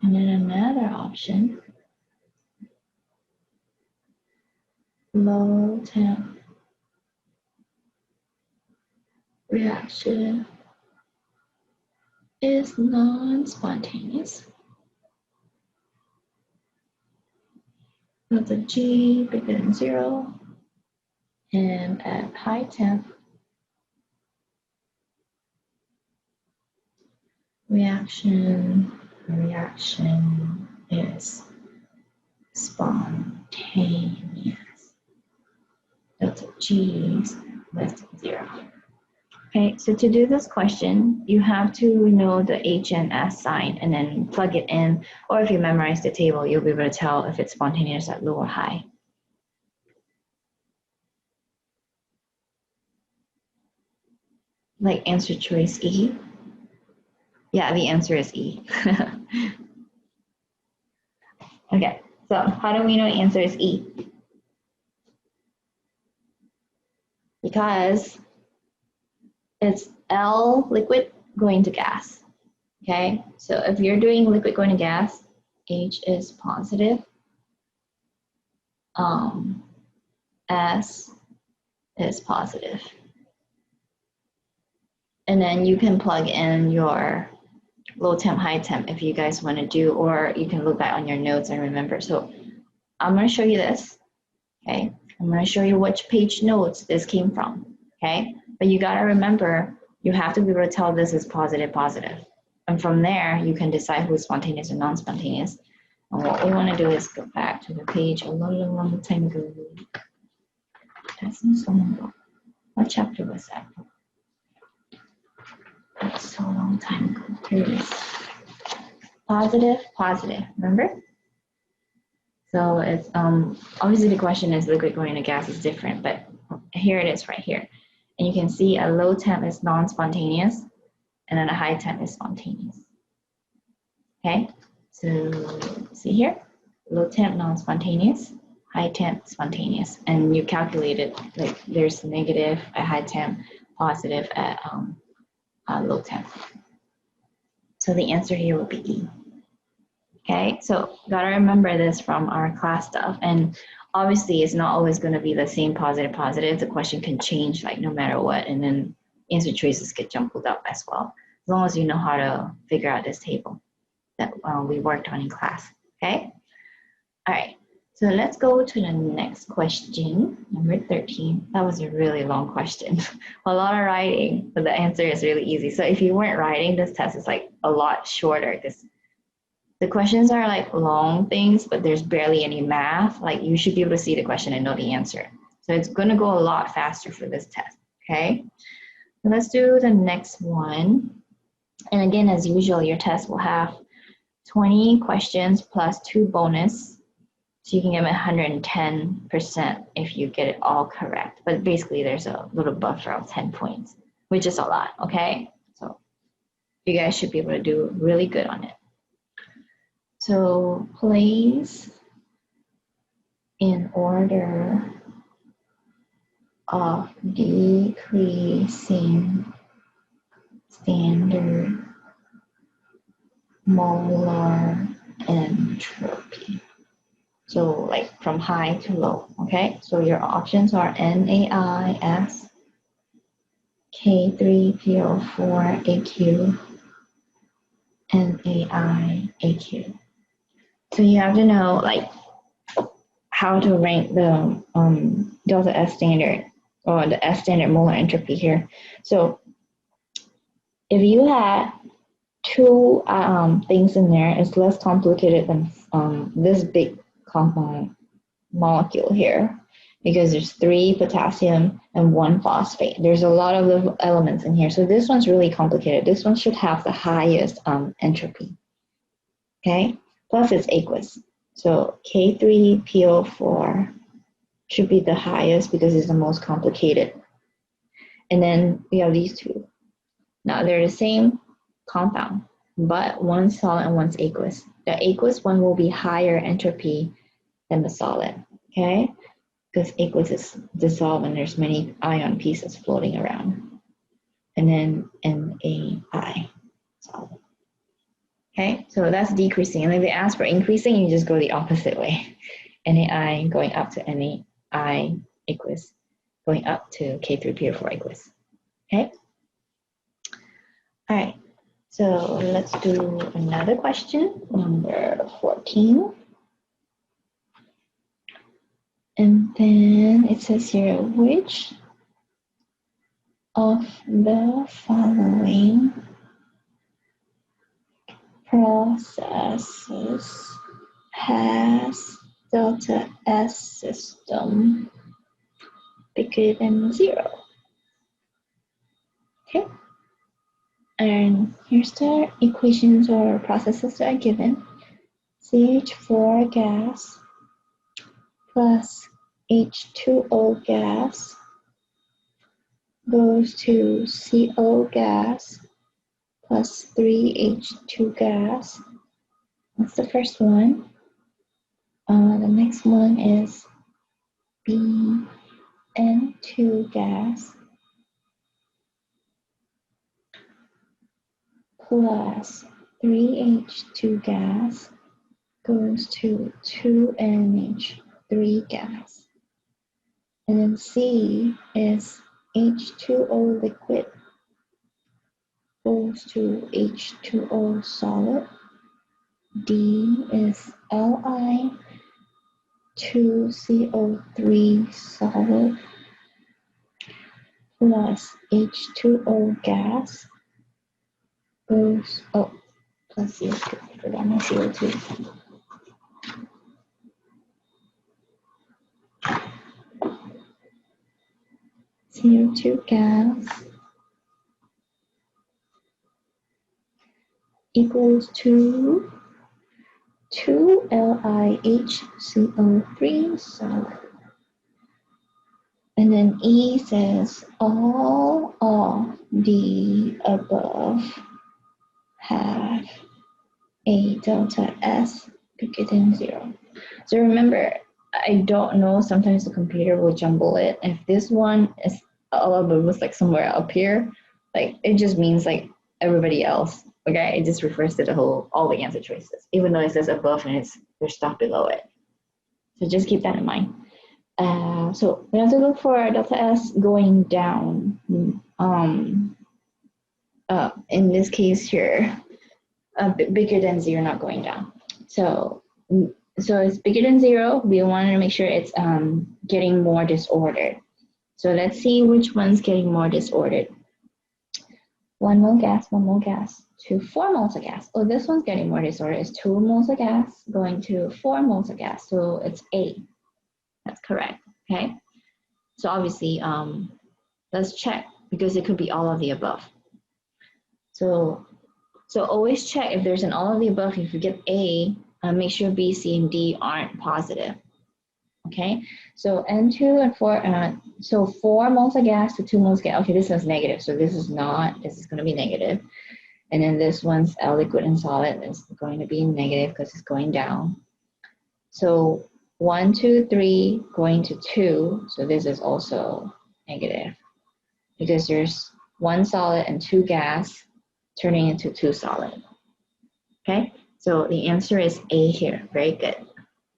Speaker 1: And then another option, low temp reaction is non-spontaneous. Delta G bigger than 0. And at high temp, reaction is spontaneous. Delta G is less than 0. Okay, so to do this question, you have to know the H and S sign and then plug it in, or if you memorize the table, you'll be able to tell if it's spontaneous at low or high. Like answer choice E. Yeah, the answer is E. Okay, so how do we know the answer is E? Because it's L liquid going to gas. Okay, so if you're doing liquid going to gas, H is positive. S is positive. And then you can plug in your low temp, high temp if you guys want to do, or you can look back on your notes and remember. So I'm going to show you this. Okay, I'm going to show you which page notes this came from. Okay, but you got to remember, you have to be able to tell this is positive, positive. And from there, you can decide who's spontaneous or non-spontaneous. And what we want to do is go back to the page a long time ago. That's not so long ago. What chapter was that? That's so long time ago. Here it is. Positive, positive. Remember? So it's obviously the question is liquid going to gas is different, but here it is right here. And you can see a low temp is non-spontaneous, and then a high temp is spontaneous. Okay, so see here, low temp non-spontaneous, high temp spontaneous, and you calculate it like there's negative at high temp, positive at low temp. So the answer here would be E. Okay, so gotta remember this from our class stuff, and obviously it's not always going to be the same positive. The question can change like no matter what, and then answer choices get jumbled up as well, as long as you know how to figure out this table that we worked on in class, okay? All right, so let's go to the next question, number 13. That was a really long question, a lot of writing, but the answer is really easy. So if you weren't writing, this test is like a lot shorter because the questions are like long things, but there's barely any math. Like you should be able to see the question and know the answer. So it's gonna go a lot faster for this test, okay? So let's do the next one. And again, as usual, your test will have 20 questions plus 2 bonus. So you can get 110% if you get it all correct. But basically there's a little buffer of 10 points, which is a lot, okay? So you guys should be able to do really good on it. So place in order of decreasing standard molar entropy. So like from high to low, okay? So your options are NaIS, K3PO4AQ, NaIAQ. So you have to know like how to rank the delta S standard or the S standard molar entropy here. So if you had 2 things in there, it's less complicated than this big compound molecule here because there's 3 potassium and 1 phosphate. There's a lot of little elements in here. So this one's really complicated. This one should have the highest entropy, okay? Plus it's aqueous. So K3PO4 should be the highest because it's the most complicated. And then we have these 2. Now they're the same compound, but one's solid and one's aqueous. The aqueous one will be higher entropy than the solid, okay? Because aqueous is dissolved and there's many ion pieces floating around. And then NaI, solid. Okay, so that's decreasing. And if they ask for increasing, you just go the opposite way. NaI going up to NaI aqueous, going up to K3PO4 aqueous. Okay? All right, so let's do another question, number 14. And then it says here, which of the following processes has delta S system bigger than 0? Okay. And here's the equations or processes that are given. CH4 gas plus H2O gas goes to CO gas plus 3H2 gas. That's the first one. The next one is BN2 gas plus 3H2 gas goes to 2NH3 gas. And then C is H2O liquid goes to H2O solid. D is Li2CO3 solid plus H2O gas goes, plus CO2, I forgot my CO2. CO2 gas equals to 2LiHCO3 solid. And then E says all of the above have a delta S bigger than 0. So remember, I don't know, sometimes the computer will jumble it. If this one is all of it was like somewhere up here, like it just means like everybody else, okay? It just refers to the whole, all the answer choices, even though it says above and there's stuff below it. So just keep that in mind. So we have to look for delta S going down. In this case here, a bit bigger than 0, not going down. So it's bigger than 0. We want to make sure it's getting more disordered. So let's see which one's getting more disordered. 1 mole gas, 1 mole gas to 4 moles of gas. Oh, this one's getting more disordered. It's 2 moles of gas going to 4 moles of gas. So it's A. That's correct. Okay. So obviously, let's check because it could be all of the above. So always check if there's an all of the above. If you get A, make sure B, C, and D aren't positive. Okay, so N2 and 4, so 4 moles of gas to 2 moles of gas. Okay, this is negative, so this is not, this is going to be negative. And then this one's liquid and solid is going to be negative because it's going down. So 1, 2, 3 going to 2, so this is also negative because there's 1 solid and 2 gas turning into 2 solid. Okay, so the answer is A here. Very good.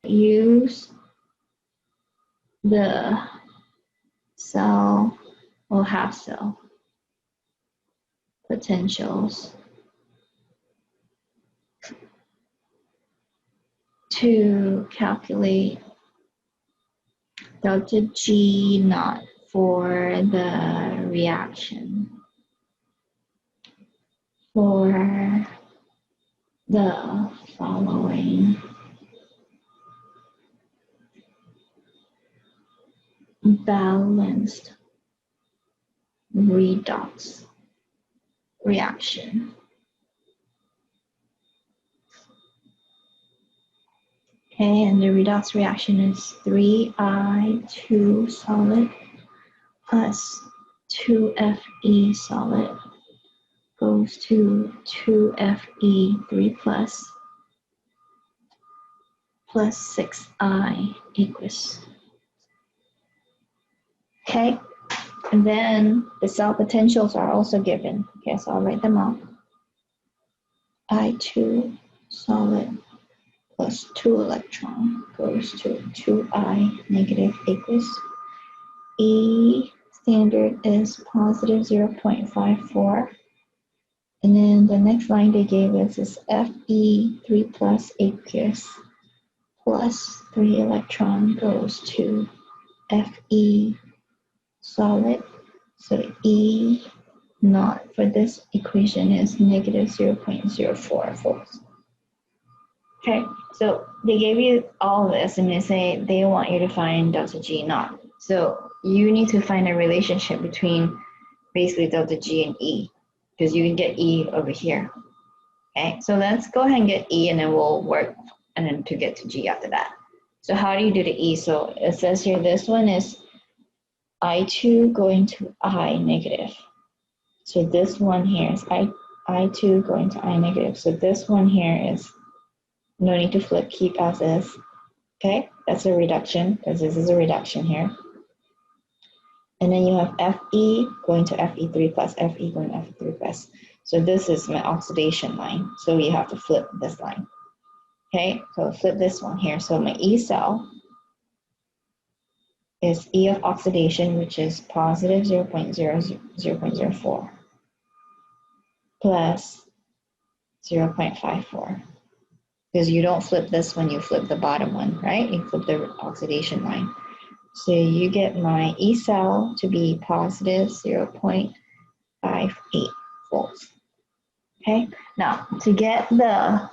Speaker 1: Use the cell or half cell potentials to calculate delta G naught for the reaction for the following balanced redox reaction. Okay, and the redox reaction is 3I2 solid plus 2Fe solid goes to 2Fe3 plus 6I aqueous. Okay, and then the cell potentials are also given. Okay, so I'll write them out. I2 solid plus 2 electron goes to 2I negative aqueous. E standard is positive 0.54. And then the next line they gave us is Fe3 plus aqueous plus 3 electron goes to Fe solid. So E naught for this equation is negative 0.04 volts. Okay, so they gave you all of this and they say they want you to find delta G naught. So you need to find a relationship between basically delta G and E because you can get E over here. Okay, so let's go ahead and get E and then we'll work and then to get to G after that. So how do you do the E? So it says here this one is I2 going to I negative. So this one here is I2 going to I negative. So this one here is no need to flip, keep as is. Okay, that's a reduction because this is a reduction here. And then you have Fe going to Fe3 plus, Fe going to Fe3 plus. So this is my oxidation line. So you have to flip this line. Okay, so flip this one here. So my E cell is E of oxidation, which is positive 0.04 plus 0.54. Because you don't flip this one, you flip the bottom one, right? You flip the oxidation line. So you get my E cell to be positive 0.58 volts. Okay, now to get the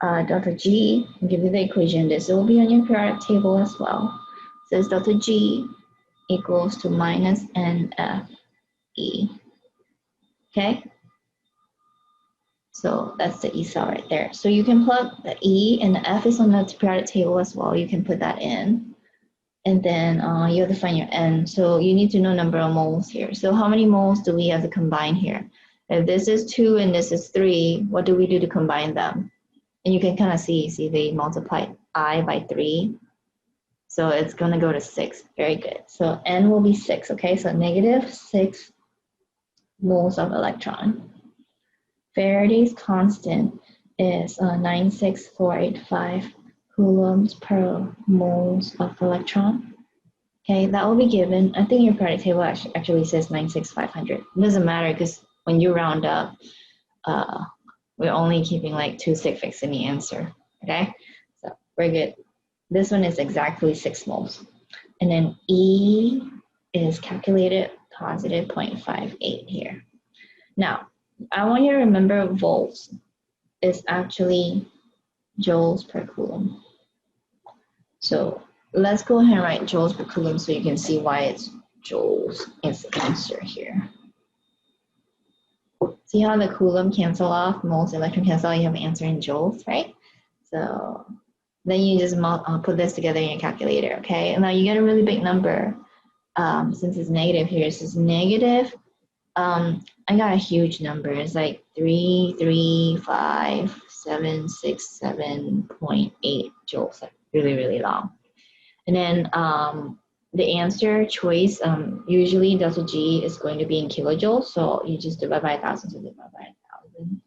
Speaker 1: delta G, I'll give you the equation. This will be on your periodic table as well. It says delta G equals to minus NFE. Okay, so that's the E cell right there. So you can plug the E and the F is on the periodic table as well. You can put that in. And then you have to find your N. So you need to know number of moles here. So how many moles do we have to combine here? If this is 2 and this is 3, what do we do to combine them? And you can kind of see they multiplied I by 3. So it's going to go to 6. Very good. So N will be 6, okay? So negative 6 moles of electron. Faraday's constant is 96485 coulombs per moles of electron. Okay, that will be given. I think your periodic table actually says 96500. It doesn't matter because when you round up, we're only keeping like 2 suffix in the answer. Okay, so we're good. This one is exactly 6 moles. And then E is calculated positive 0.58 here. Now, I want you to remember volts is actually joules per coulomb. So let's go ahead and write joules per coulomb so you can see why it's joules is the answer here. See how the coulomb cancel off, moles, electron cancel, you have an answer in joules, right? So then you just put this together in your calculator, okay? And now you get a really big number. Since it's negative here, so it's negative. I got a huge number. It's like 335,767.8 joules, like really, really long. And then the answer choice, usually delta G is going to be in kilojoules, so you just divide by 1,000, so divide by 1,000.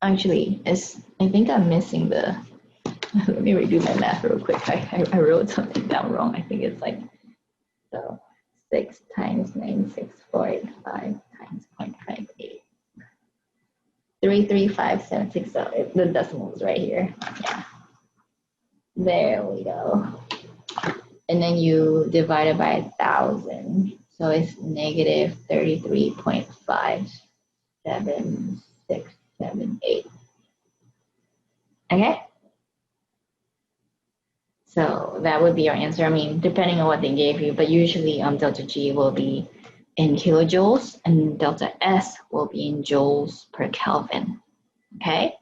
Speaker 1: Actually, I think I'm missing the, let me redo my math real quick. I wrote something down wrong. I think it's like, so 6 times 96485 times 0.58. 335,760. So the decimal is right here. Yeah. There we go. And then you divide it by 1,000. So it's negative 33.57678. Okay? So that would be your answer. I mean, depending on what they gave you, but usually delta G will be in kilojoules and delta S will be in joules per Kelvin. Okay?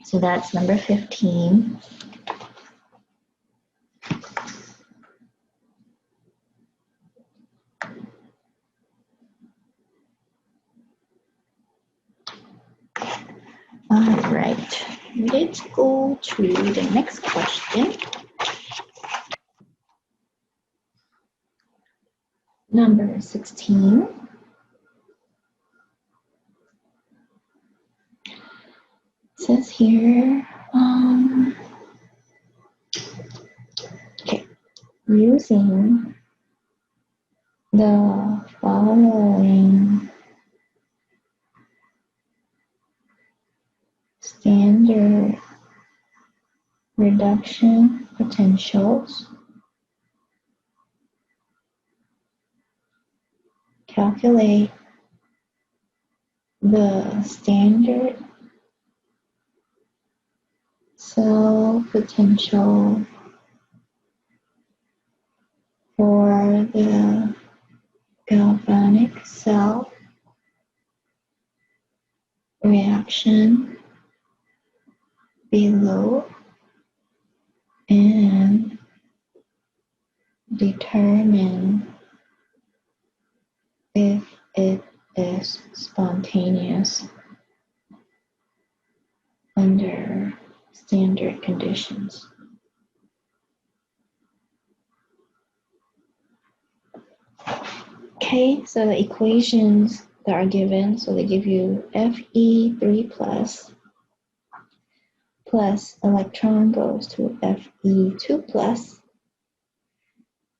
Speaker 1: So that's number 15. All right, let's go to the next question. Number 16. It says here, okay, using the following standard reduction potentials, calculate the standard cell potential for the galvanic cell reaction below and determine if it is spontaneous under standard conditions. Okay, so the equations that are given, so they give you Fe3 plus electron goes to Fe2 plus,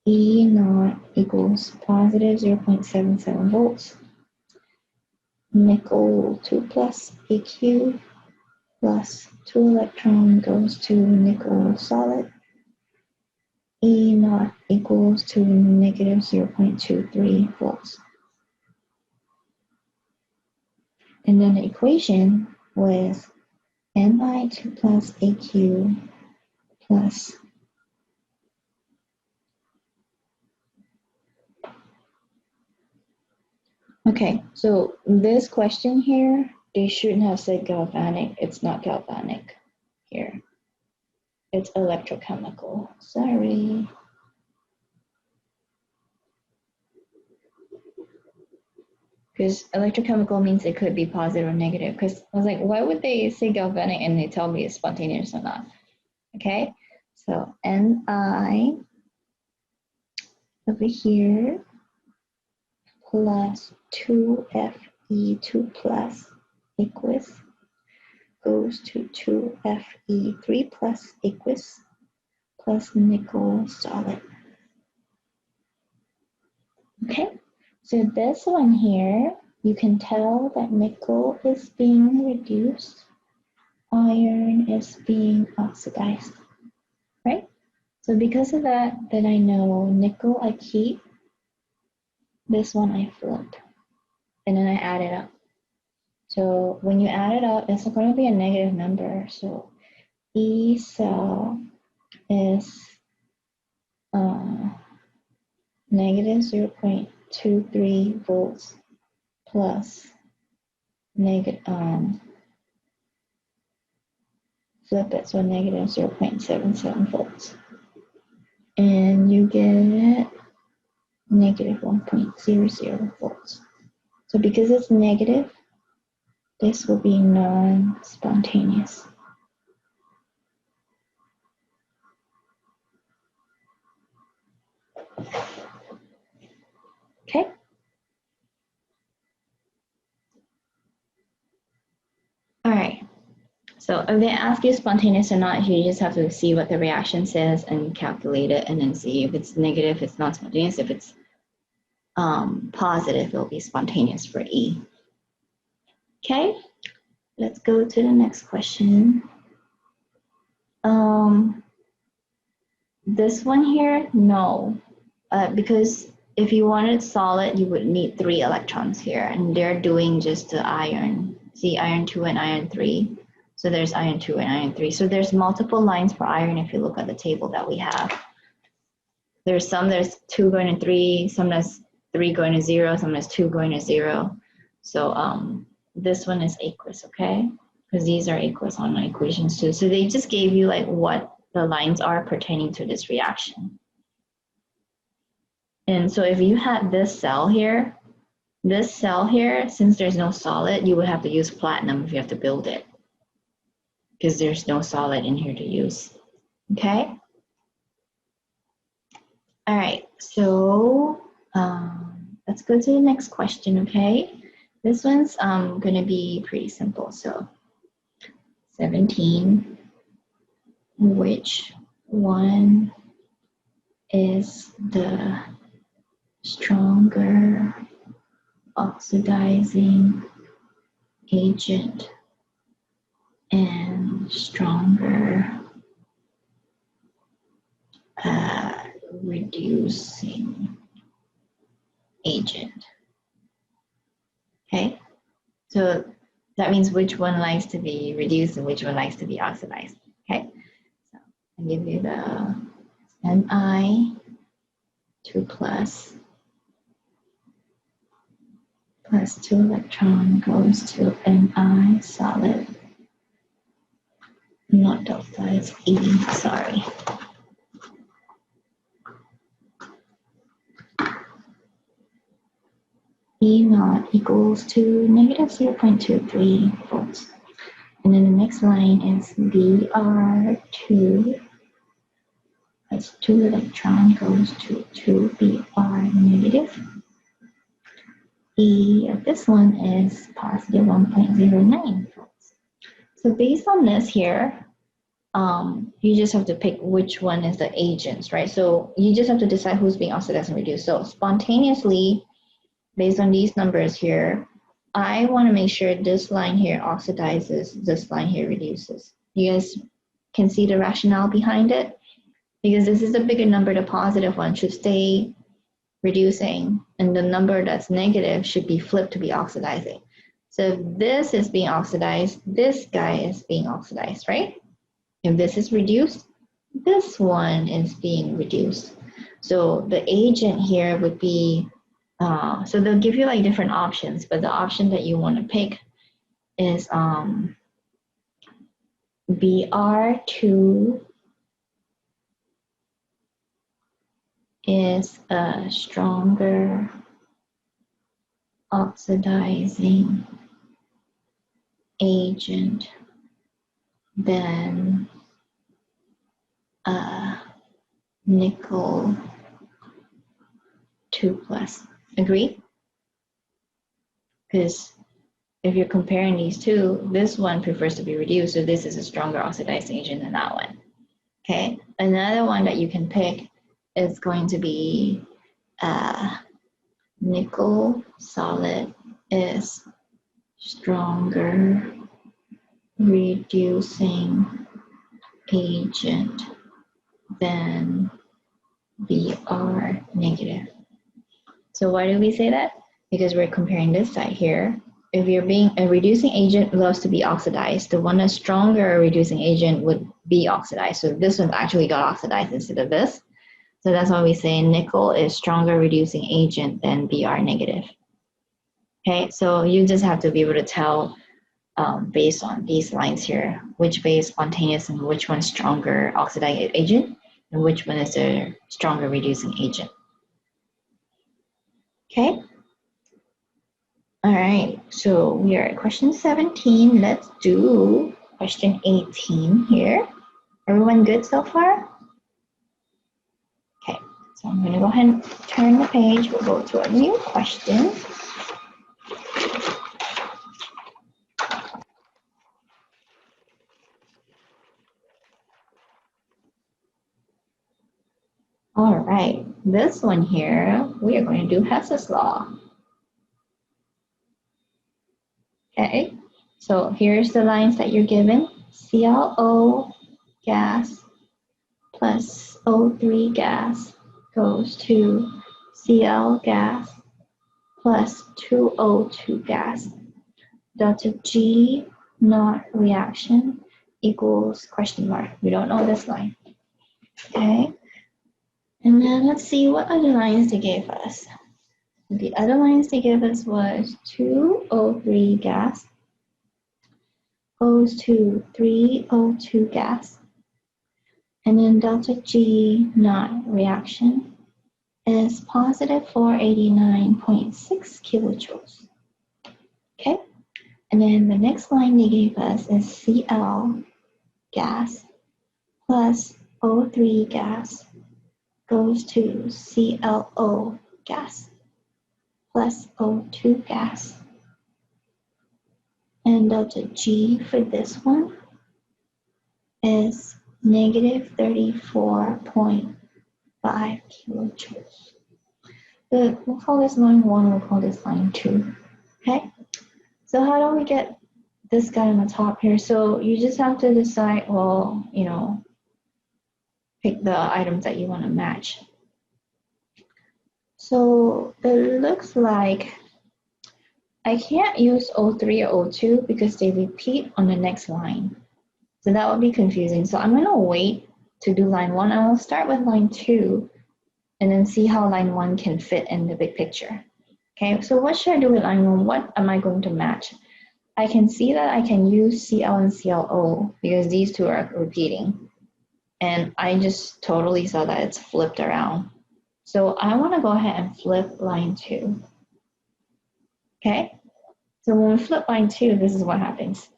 Speaker 1: E naught equals positive 0.77 volts, nickel 2 plus Aq plus 2 electron goes to nickel solid, E naught equals to negative 0.23 volts. And then the equation was Ni2 plus Aq plus okay, so this question here, they shouldn't have said galvanic. It's not galvanic here. It's electrochemical. Sorry. Because electrochemical means it could be positive or negative. Because I was like, why would they say galvanic and they tell me it's spontaneous or not? Okay, so Ni over here plus 2Fe2 plus aqueous goes to 2Fe3 plus aqueous plus nickel solid. Okay, so this one here, you can tell that nickel is being reduced, iron is being oxidized, right? So because of that, then I know nickel I keep, this one I flip, and then I add it up. So when you add it up, it's going to be a negative number. So E cell is negative 0.23 volts plus negative, flip it, so negative 0.77 volts. And you get negative 1.00 volts. So because it's negative, this will be non-spontaneous. Okay? All right. So if they ask you spontaneous or not, you just have to see what the reaction says and calculate it, and then see if it's negative, it's not spontaneous. If it's positive, it'll be spontaneous for E. Okay, let's go to the next question. This one here, no, because if you wanted solid, you would need 3 electrons here, and they're doing just the iron. See, iron 2 and iron 3. So there's iron 2 and iron 3. So there's multiple lines for iron if you look at the table that we have. There's 2 going to 3, some that's 3 going to 0, some that's 2 going to 0. So this one is aqueous, okay? Because these are aqueous on my equations too. So they just gave you like what the lines are pertaining to this reaction. And so if you had this cell here, since there's no solid, you would have to use platinum if you have to build it, because there's no solid in here to use, okay? All right, so let's go to the next question, okay? This one's gonna be pretty simple. So 17, which one is the stronger oxidizing agent and stronger reducing agent? Okay, so that means which one likes to be reduced and which one likes to be oxidized. Okay, so I'll give you the Ni 2 plus 2 electron goes to Ni solid, not delta, it's E, sorry. E naught equals to negative 0.23 volts. And then the next line is Br2 plus 2 electron goes to 2 Br negative. E of this one is positive 1.09 volts. So based on this here, you just have to pick which one is the agents, right? So you just have to decide who's being oxidized and reduced. So spontaneously, based on these numbers here, I want to make sure this line here oxidizes, this line here reduces. You guys can see the rationale behind it? Because this is a bigger number, the positive one should stay reducing, and the number that's negative should be flipped to be oxidizing. So if this is being oxidized, this guy is being oxidized, right? If this is reduced, this one is being reduced. So the agent here would be, so they'll give you like different options, but the option that you want to pick is Br2 is a stronger oxidizing agent than nickel 2 plus. Agree? Because if you're comparing these two, this one prefers to be reduced, so this is a stronger oxidizing agent than that one. Okay, another one that you can pick is going to be nickel solid is stronger reducing agent than Br negative. So why do we say that? Because we're comparing this side here. If you're being a reducing agent loves to be oxidized, the one that's stronger reducing agent would be oxidized. So this one actually got oxidized instead of this. So that's why we say nickel is stronger reducing agent than Br negative. Okay, so you just have to be able to tell based on these lines here, which base spontaneous and which one's stronger oxidizing agent and which one is a stronger reducing agent. Okay. All right, so we are at question 17. Let's do question 18 here. Everyone good so far? Okay, so I'm gonna go ahead and turn the page. We'll go to a new question. All right, this one here, we are going to do Hess's law. Okay, so here's the lines that you're given. ClO gas plus O3 gas goes to Cl gas plus 2O2 gas. Delta G naught reaction equals question mark. We don't know this line. Okay, and then let's see what other lines they gave us. The other lines they gave us was 2O3 gas goes to 3O2 gas. And then delta G naught reaction is positive 489.6 kilojoules. Okay, and then the next line they gave us is Cl gas plus O3 gas goes to ClO gas plus O2 gas. And delta G for this one is negative 34.5 kilojoules. We'll call this line 1, we'll call this line 2. Okay, so how do we get this guy on the top here? So you just have to decide, well, you know, pick the items that you want to match. So it looks like I can't use O3 or O2 because they repeat on the next line. So that would be confusing. So I'm going to wait to do line 1. I will start with line 2 and then see how line 1 can fit in the big picture. Okay, so what should I do with line 1? What am I going to match? I can see that I can use Cl and ClO because these two are repeating. And I just totally saw that it's flipped around. So I want to go ahead and flip line 2. Okay, so when we flip line 2, this is what happens.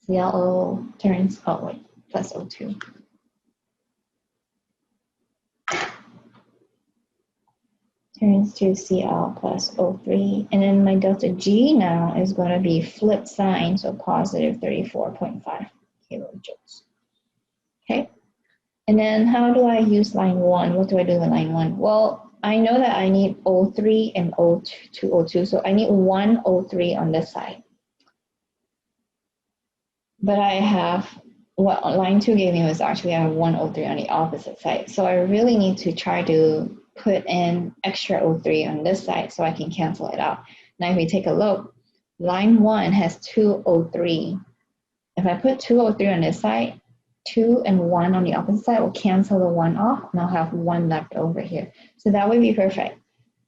Speaker 1: ClO turns, oh wait, plus O2. Turns to Cl plus O3. And then my delta G now is going to be flipped sign, so positive 34.5 kilojoules. Okay, and then how do I use line 1? What do I do with line 1? Well, I know that I need O3 and O2, O2, so I need one O3 on this side. But I have, what line 2 gave me was actually I have one O3 on the opposite side. So I really need to try to put in extra O3 on this side so I can cancel it out. Now if we take a look, line 1 has 2 O3. If I put 2 O3 on this side, 2 and 1 on the opposite side will cancel the 1 off, and I'll have 1 left over here. So that would be perfect.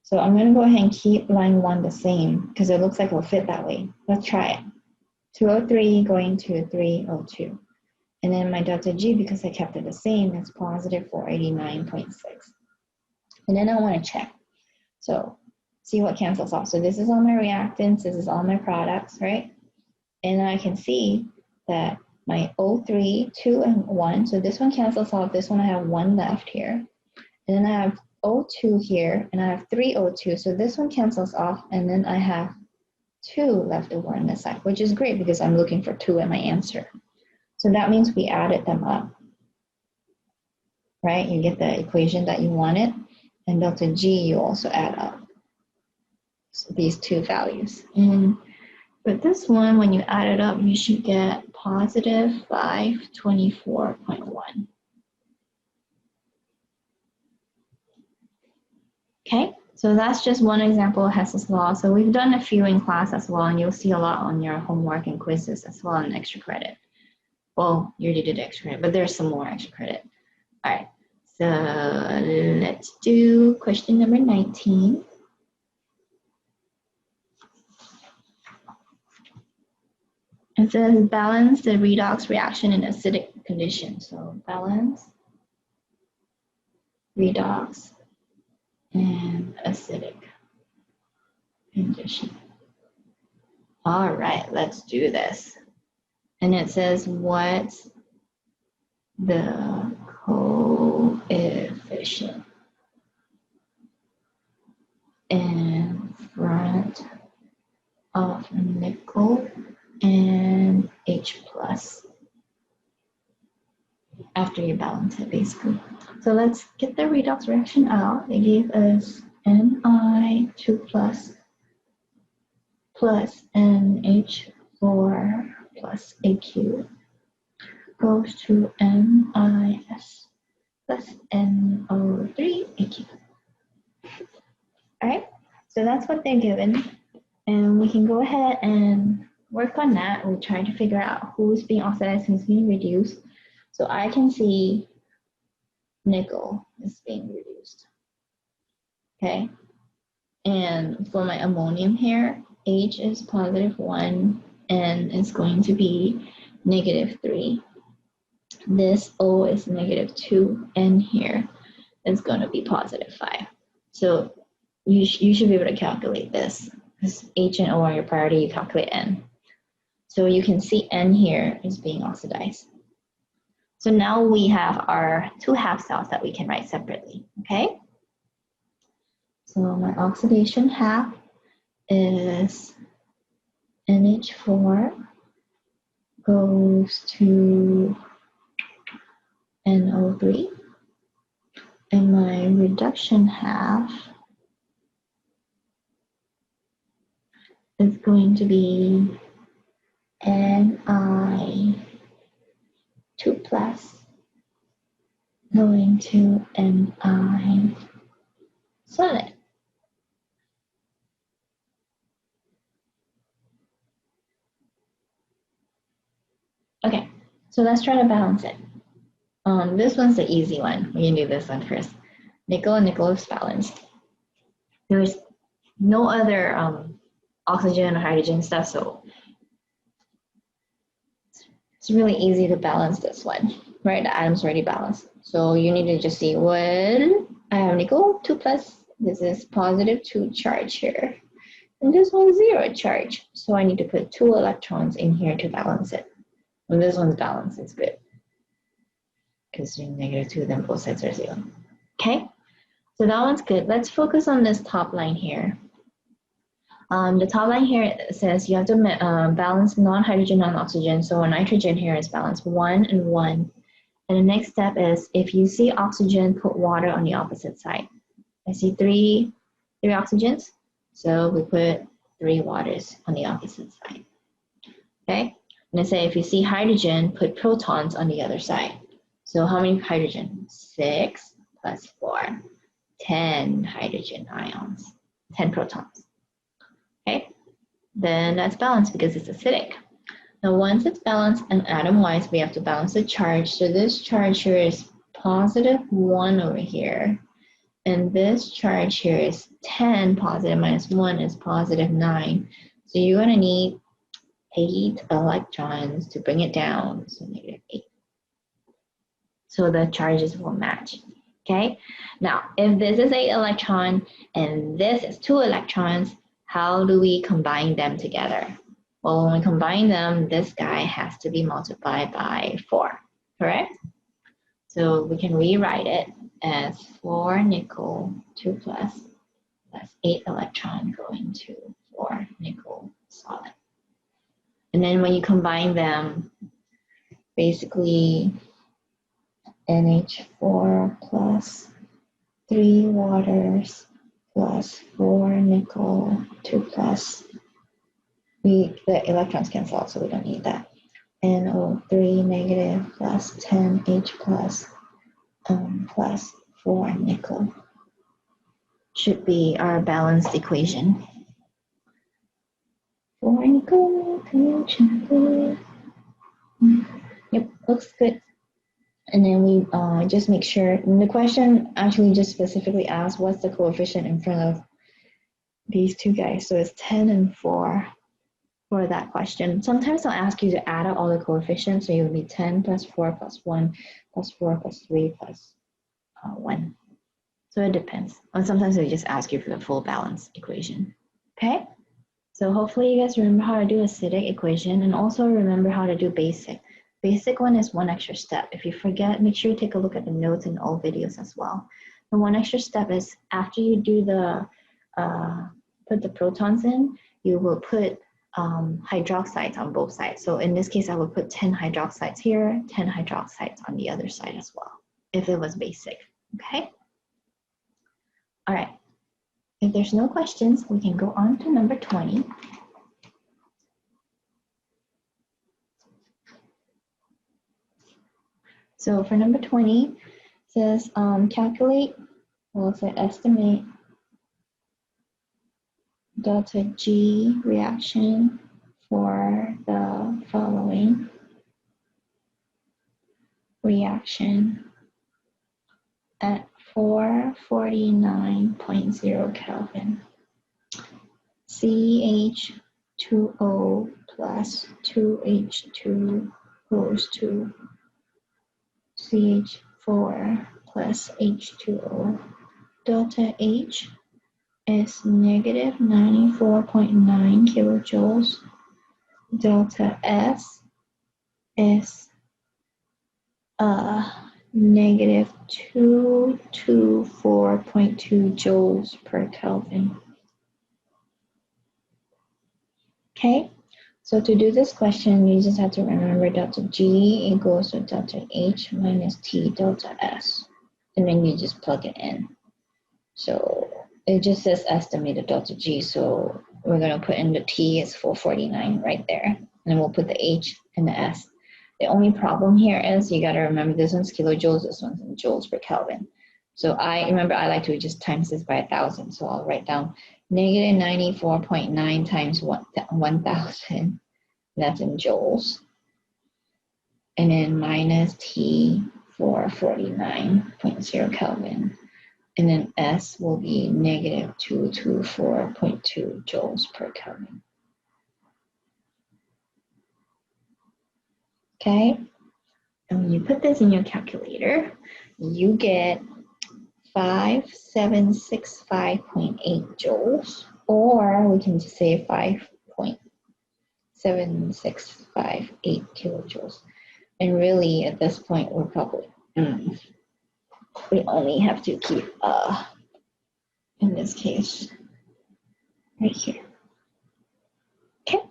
Speaker 1: So I'm going to go ahead and keep line 1 the same because it looks like it'll fit that way. Let's try it. 2O3 going to 3O2. And then my delta G, because I kept it the same, is positive 489.6. And then I want to check. So see what cancels off. So this is all my reactants, this is all my products, right? And I can see that my O3, 2 and 1, so this one cancels off, this one I have 1 left here. And then I have O2 here, and I have 3 O2, so this one cancels off, and then I have 2 left over on this side, which is great because I'm looking for 2 in my answer. So that means we added them up, right? You get the equation that you wanted, and delta G you also add up. So these 2 values. And with this one, when you add it up, you should get positive 524.1. Okay, so that's just one example of Hess's law. So we've done a few in class as well, and you'll see a lot on your homework and quizzes as well in extra credit. Well, you already did extra credit, but there's some more extra credit. All right, so let's do question number 19. It says balance the redox reaction in acidic condition. So balance, redox, and acidic condition. All right, let's do this. And it says what's the coefficient in front of nickel and H plus after you balance it, basically. So let's get the redox reaction out. They gave us Ni2 plus NH4 plus AQ goes to NiS plus NO3 AQ. All right, so that's what they're given. And we can go ahead and work on that. We'll try to figure out who's being oxidized, who's being reduced. So I can see nickel is being reduced. Okay. And for my ammonium here, H is positive 1, N is going to be negative 3. This O is negative 2, N here is going to be positive 5. So you should be able to calculate this. Because H and O are your priority, you calculate N. So you can see N here is being oxidized. So now we have our 2 half cells that we can write separately, okay? So my oxidation half is NH4 goes to NO3. And my reduction half is going to be Ni2 plus going to Ni solid. Okay, so let's try to balance it. This one's the easy one. We can do this one first. Nickel and nickel is balanced. There's no other oxygen or hydrogen stuff, so it's really easy to balance this one, right? The atom's already balanced. So you need to just see what I have nickel 2 plus. This is positive 2 charge here. And this one's 0 charge. So I need to put 2 electrons in here to balance it. When this one's balanced, it's good. Because you're negative 2, then both sides are 0. Okay? So that one's good. Let's focus on this top line here. The top line here says you have to balance non-hydrogen, non-oxygen. So nitrogen here is balanced 1 and 1. And the next step is if you see oxygen, put water on the opposite side. I see three oxygens. So we put 3 waters on the opposite side. Okay? And I say if you see hydrogen, put protons on the other side. So how many hydrogen? 6 plus 4. 10 hydrogen ions. 10 protons. Okay? Then that's balanced because it's acidic. Now once it's balanced and atom-wise, we have to balance the charge. So this charge here is positive 1 over here. And this charge here is 10 positive minus 1 is positive 9. So you're going to need 8 electrons to bring it down, so negative 8. So the charges will match, okay? Now, if this is 8 electron and this is 2 electrons, how do we combine them together? Well, when we combine them, this guy has to be multiplied by 4, correct? So we can rewrite it as 4 nickel 2 plus 8 electron going to 4 nickel solid. And then when you combine them, basically NH4 plus 3 waters plus 4 nickel, 2 plus, the electrons cancel out, so we don't need that. NO3 negative plus 10H plus 4 nickel should be our balanced equation. 4 nickel, yep, looks good. And then we just make sure, and the question actually just specifically asks what's the coefficient in front of these two guys. So it's 10 and 4 for that question. Sometimes they'll ask you to add up all the coefficients. So you'll be 10 plus 4 plus 1 plus 4 plus 3 plus 1. So it depends. And sometimes they just ask you for the full balance equation. Okay? So hopefully you guys remember how to do acidic equation and also remember how to do basic. Basic one is one extra step. If you forget, make sure you take a look at the notes in all videos as well. The one extra step is after you do the, put the protons in, you will put hydroxides on both sides. So in this case, I will put 10 hydroxides here, 10 hydroxides on the other side as well, if it was basic, okay? All right, if there's no questions, we can go on to number 20. So for number 20, it says calculate, well, it says estimate delta G reaction for the following reaction at 449.0 Kelvin. CH2O plus 2H2 goes to CH4 plus H2O. Delta H is negative 94.9 kilojoules. Delta S is negative 224.2 joules per Kelvin. Okay, so to do this question, you just have to remember delta G equals to delta H minus T delta S. And then you just plug it in. So it just says estimated delta G, so we're going to put in the T is 449 right there. And then we'll put the H and the S. The only problem here is you got to remember this one's kilojoules, this one's in joules per Kelvin. So I like to just times this by 1,000. So I'll write down negative 94.9 times 1,000. That's in joules. And then minus T 449.0 Kelvin. And then S will be negative 224.2 joules per Kelvin. Okay, and when you put this in your calculator, you get 5765.8 joules, or we can just say 5.7658 kilojoules. And really, at this point, we're probably, we only have to keep, in this case, right here. Okay.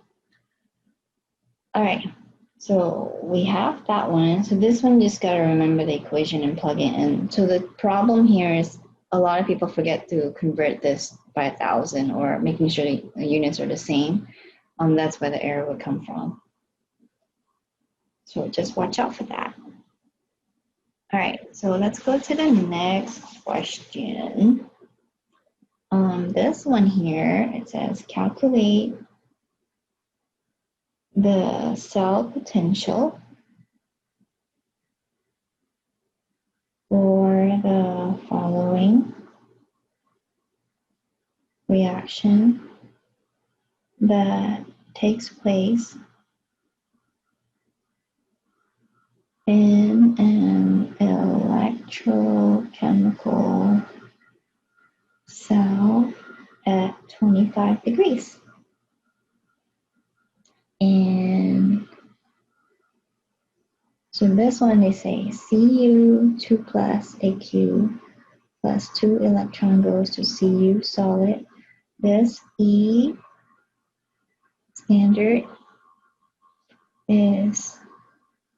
Speaker 1: All right. So we have that one. So this one, just got to remember the equation and plug it in. So the problem here is a lot of people forget to convert this by 1,000 or making sure the units are the same. That's where the error would come from. So just watch out for that. All right, so let's go to the next question. This one here, it says calculate the cell potential for the following reaction that takes place in an electrochemical cell at 25 degrees. And so this one, they say Cu2 plus Aq plus 2 electron goes to Cu solid. This E standard is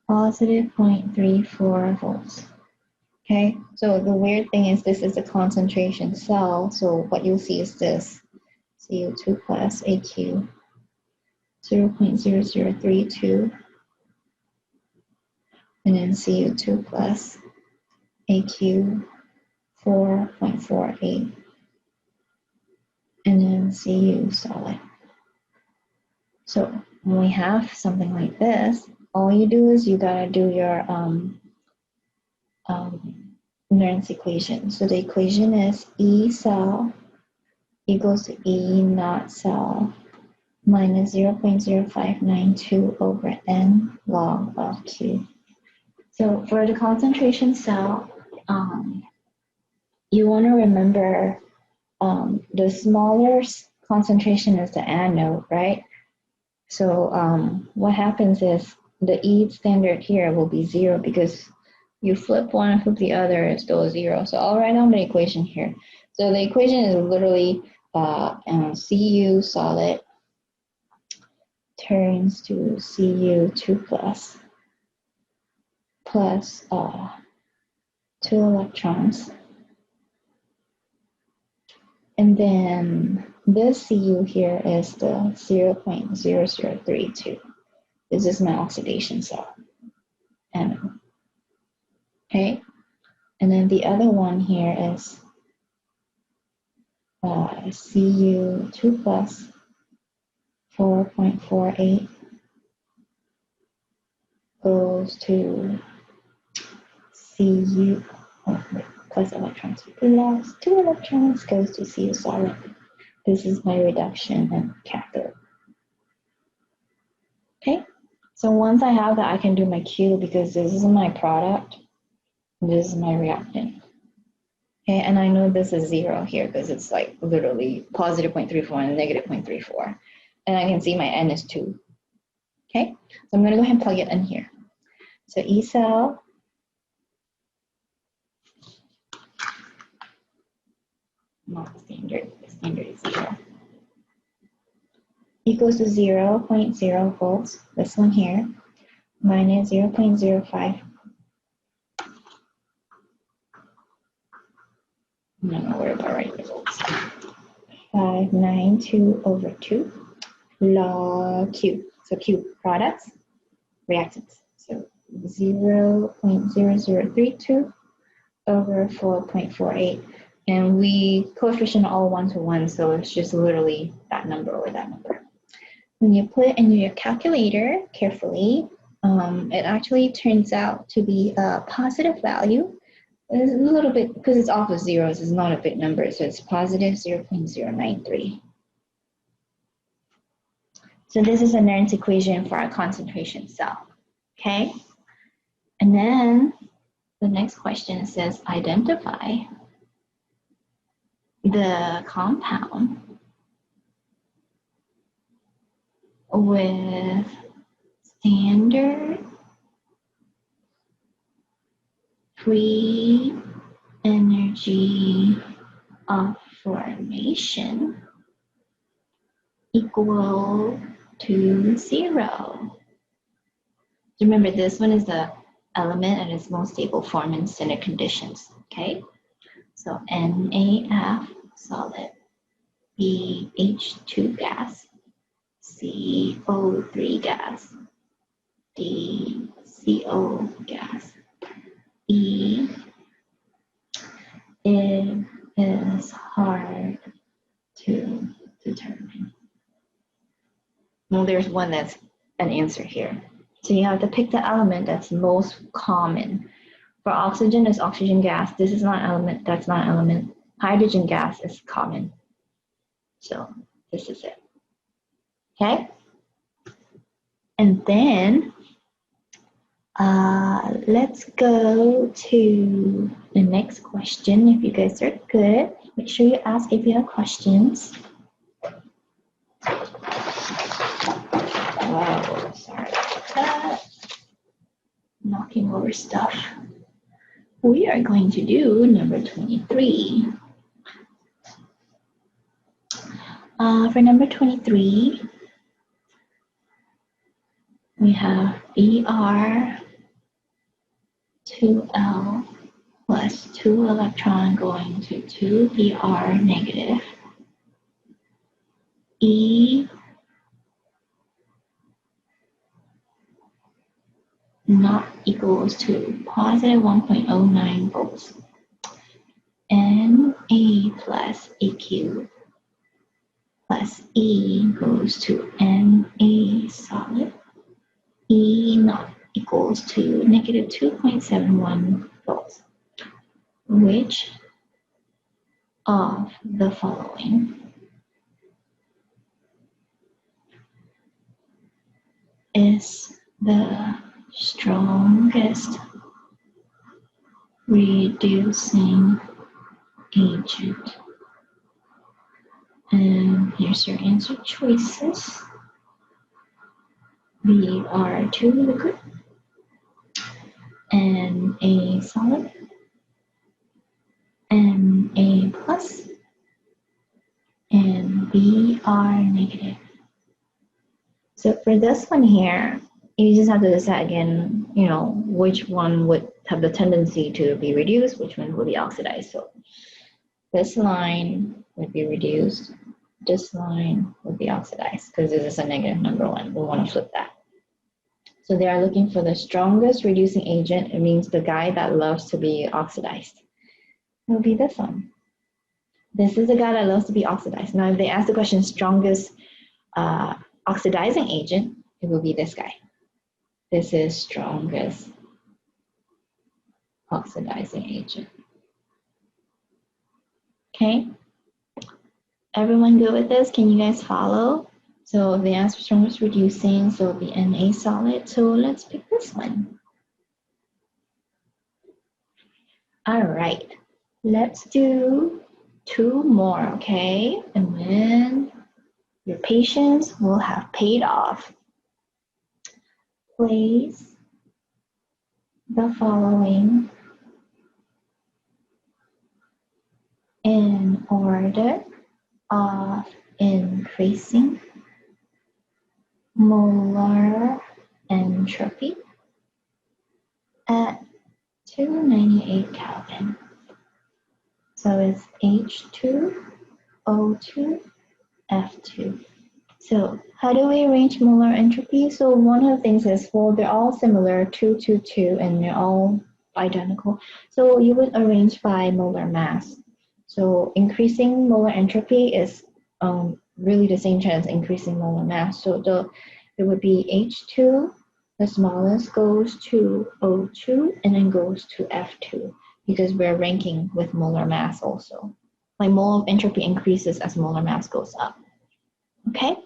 Speaker 1: positive 0.34 volts. Okay, so the weird thing is this is a concentration cell. So what you'll see is this CO2 plus AQ 0.0032, and then CO2 plus AQ 4.48, and then Cu solid. So when we have something like this, all you do is you gotta do your Nernst equation. So the equation is E cell equals to E naught cell minus 0.0592 over N log of Q. So for the concentration cell, you want to remember the smaller concentration is the anode, right? So what happens is the E standard here will be 0 because you flip one and flip the other, it's still 0. So I'll write down the equation here. So the equation is literally Cu solid turns to Cu2 plus 2 electrons. And then this Cu here is the 0.0032. This is my oxidation cell. And, okay. And then the other one here is Cu2 plus 4.48 goes to Cu plus electrons. Plus 2 electrons goes to Cu solid. This is my reduction and cathode. Okay, so once I have that, I can do my Q because this is my product. This is my reactant. Okay, and I know this is 0 here because it's like literally positive 0.34 and negative 0.34. And I can see my N is 2. Okay, so I'm going to go ahead and plug it in here. So E cell not standard, the standard is 0. Equals to 0.0 volts, this one here, minus 0.05. I'm not going to worry about writing the volts. 592 over 2 log Q. So Q, products, reactants. So 0.0032 over 4.48. And we coefficient all 1 to 1, so it's just literally that number over that number. When you put it in your calculator carefully, it actually turns out to be a positive value. It's a little bit, because it's off of zeros, it's not a big number, so it's positive 0.093. So this is a Nernst equation for our concentration cell, okay? And then the next question says identify the compound with standard free energy of formation equal to 0. Remember, this one is the element at its most stable form in standard conditions, okay? So NaF solid, BH2 gas, CO3 gas, DCO gas. E, it is hard to determine. Well, there's one that's an answer here. So you have to pick the element that's most common. For oxygen, is oxygen gas. This is not element, that's not element. Hydrogen gas is common. So this is it. Okay? And then let's go to the next question. If you guys are good, make sure you ask if you have questions. Wow, sorry about that. Knocking over stuff. We are going to do number 23. For number 23, we have Br2L plus 2 electron going to 2 Br negative. E not equals to positive 1.09 volts. Na plus Aq plus E goes to Na solid. E not equals to negative 2.71 volts. Which of the following is the strongest reducing agent? And here's your answer choices. Br2 liquid, Na solid, Na plus, and Br negative. So for this one here, you just have to decide again, which one would have the tendency to be reduced, which one will be oxidized. So this line would be reduced, this line would be oxidized, because this is a negative number one. We want to flip that. So they are looking for the strongest reducing agent. It means the guy that loves to be oxidized. It will be this one. This is the guy that loves to be oxidized. Now, if they ask the question strongest oxidizing agent, it will be this guy. This is strongest oxidizing agent. Okay? Everyone good with this? Can you guys follow? So the answer strongest reducing, so it'll be Na solid. So let's pick this one. All right, let's do 2 more, okay? And then your patience will have paid off. Place the following in order of increasing molar entropy at 298 Kelvin. So it's H2O2, F2. So how do we arrange molar entropy? So one of the things is, well, they're all similar, 2, 2, 2, and they're all identical. So you would arrange by molar mass. So increasing molar entropy is really the same chance as increasing molar mass. So it would be H2, the smallest, goes to O2 and then goes to F2, because we're ranking with molar mass also. Like molar entropy increases as molar mass goes up. Okay?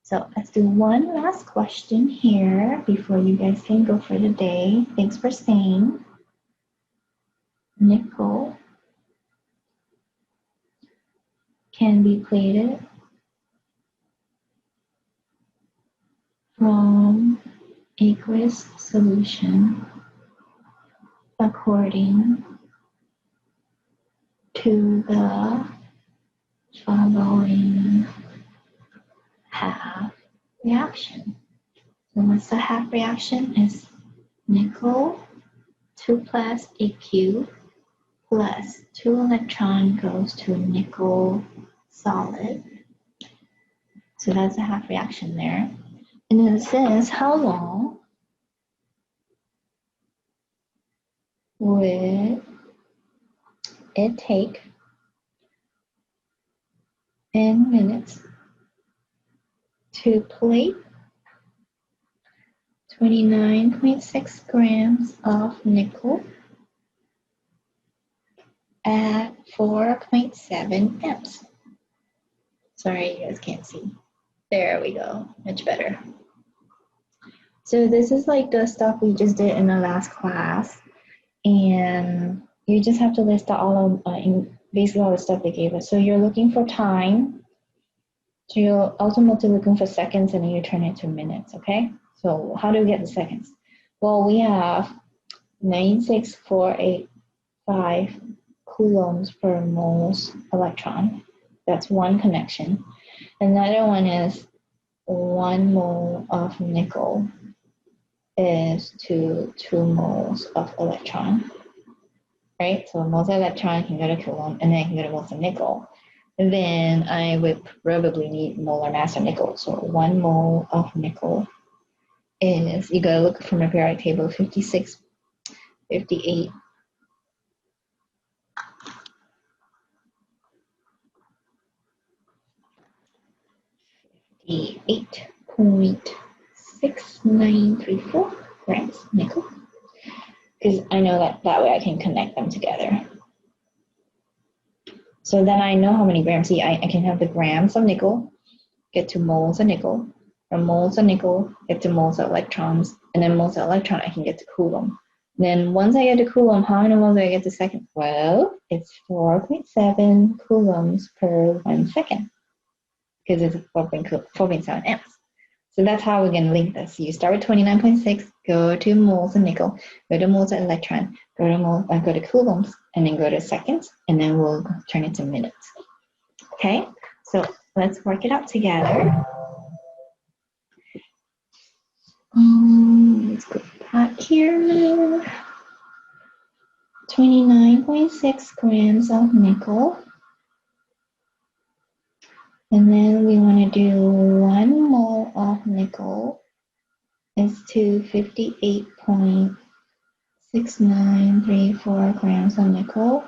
Speaker 1: So let's do one last question here before you guys can go for the day. Thanks for staying. Nickel can be plated from aqueous solution according to the following half reaction. So what's the half reaction? Is nickel 2 plus Aq plus 2 electron goes to nickel solid. So that's a half reaction there. And then it says, how long would it take in minutes to plate 29.6 grams of nickel at 4.7 amps? Sorry, you guys can't see. There we go, much better. So this is like the stuff we just did in the last class, and you just have to list out all of basically all the stuff they gave us. So you're looking for time, so you're ultimately looking for seconds, and then you turn it to minutes, okay? So how do we get the seconds? Well, we have 96485 coulombs per moles electron. That's one connection. Another one is 1 mole of nickel is to 2 moles of electron, right? So moles of electron can go to coulomb, and then I can go to moles of nickel. And then I would probably need molar mass of nickel. So 1 mole of nickel is, you gotta look from the periodic table, 56, 58, 8.6934 grams nickel, because I know that way I can connect them together. So then I know how many grams. See, I can have the grams of nickel get to moles of nickel, from moles of nickel get to moles of electrons, and then moles of electron I can get to coulomb. Then once I get to coulomb, how many moles do I get to second? Well, it's 4.7 coulombs per 1 second, because it's 4.7 amps. So that's how we're going to link this. So you start with 29.6, go to moles of nickel, go to moles of electron, go to coulombs, and then go to seconds, and then we'll turn it to minutes. Okay, so let's work it out together. Let's go back here. 29.6 grams of nickel. And then we want to do 1 mole of nickel is to 58.6934 grams of nickel.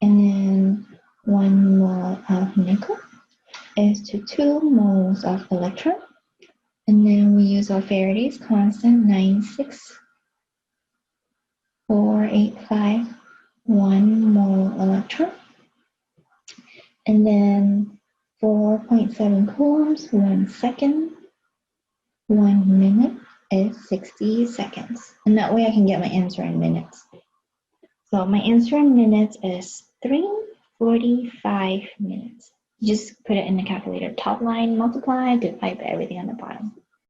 Speaker 1: And then 1 mole of nickel is to 2 moles of electron. And then we use our Faraday's constant, 96485, 1 mole electron. And then 4.7 coulombs, 1 second. 1 minute is 60 seconds. And that way I can get my answer in minutes. So my answer in minutes is 3:45 minutes. Just put it in the calculator. Top line, multiply, divide by everything on the bottom.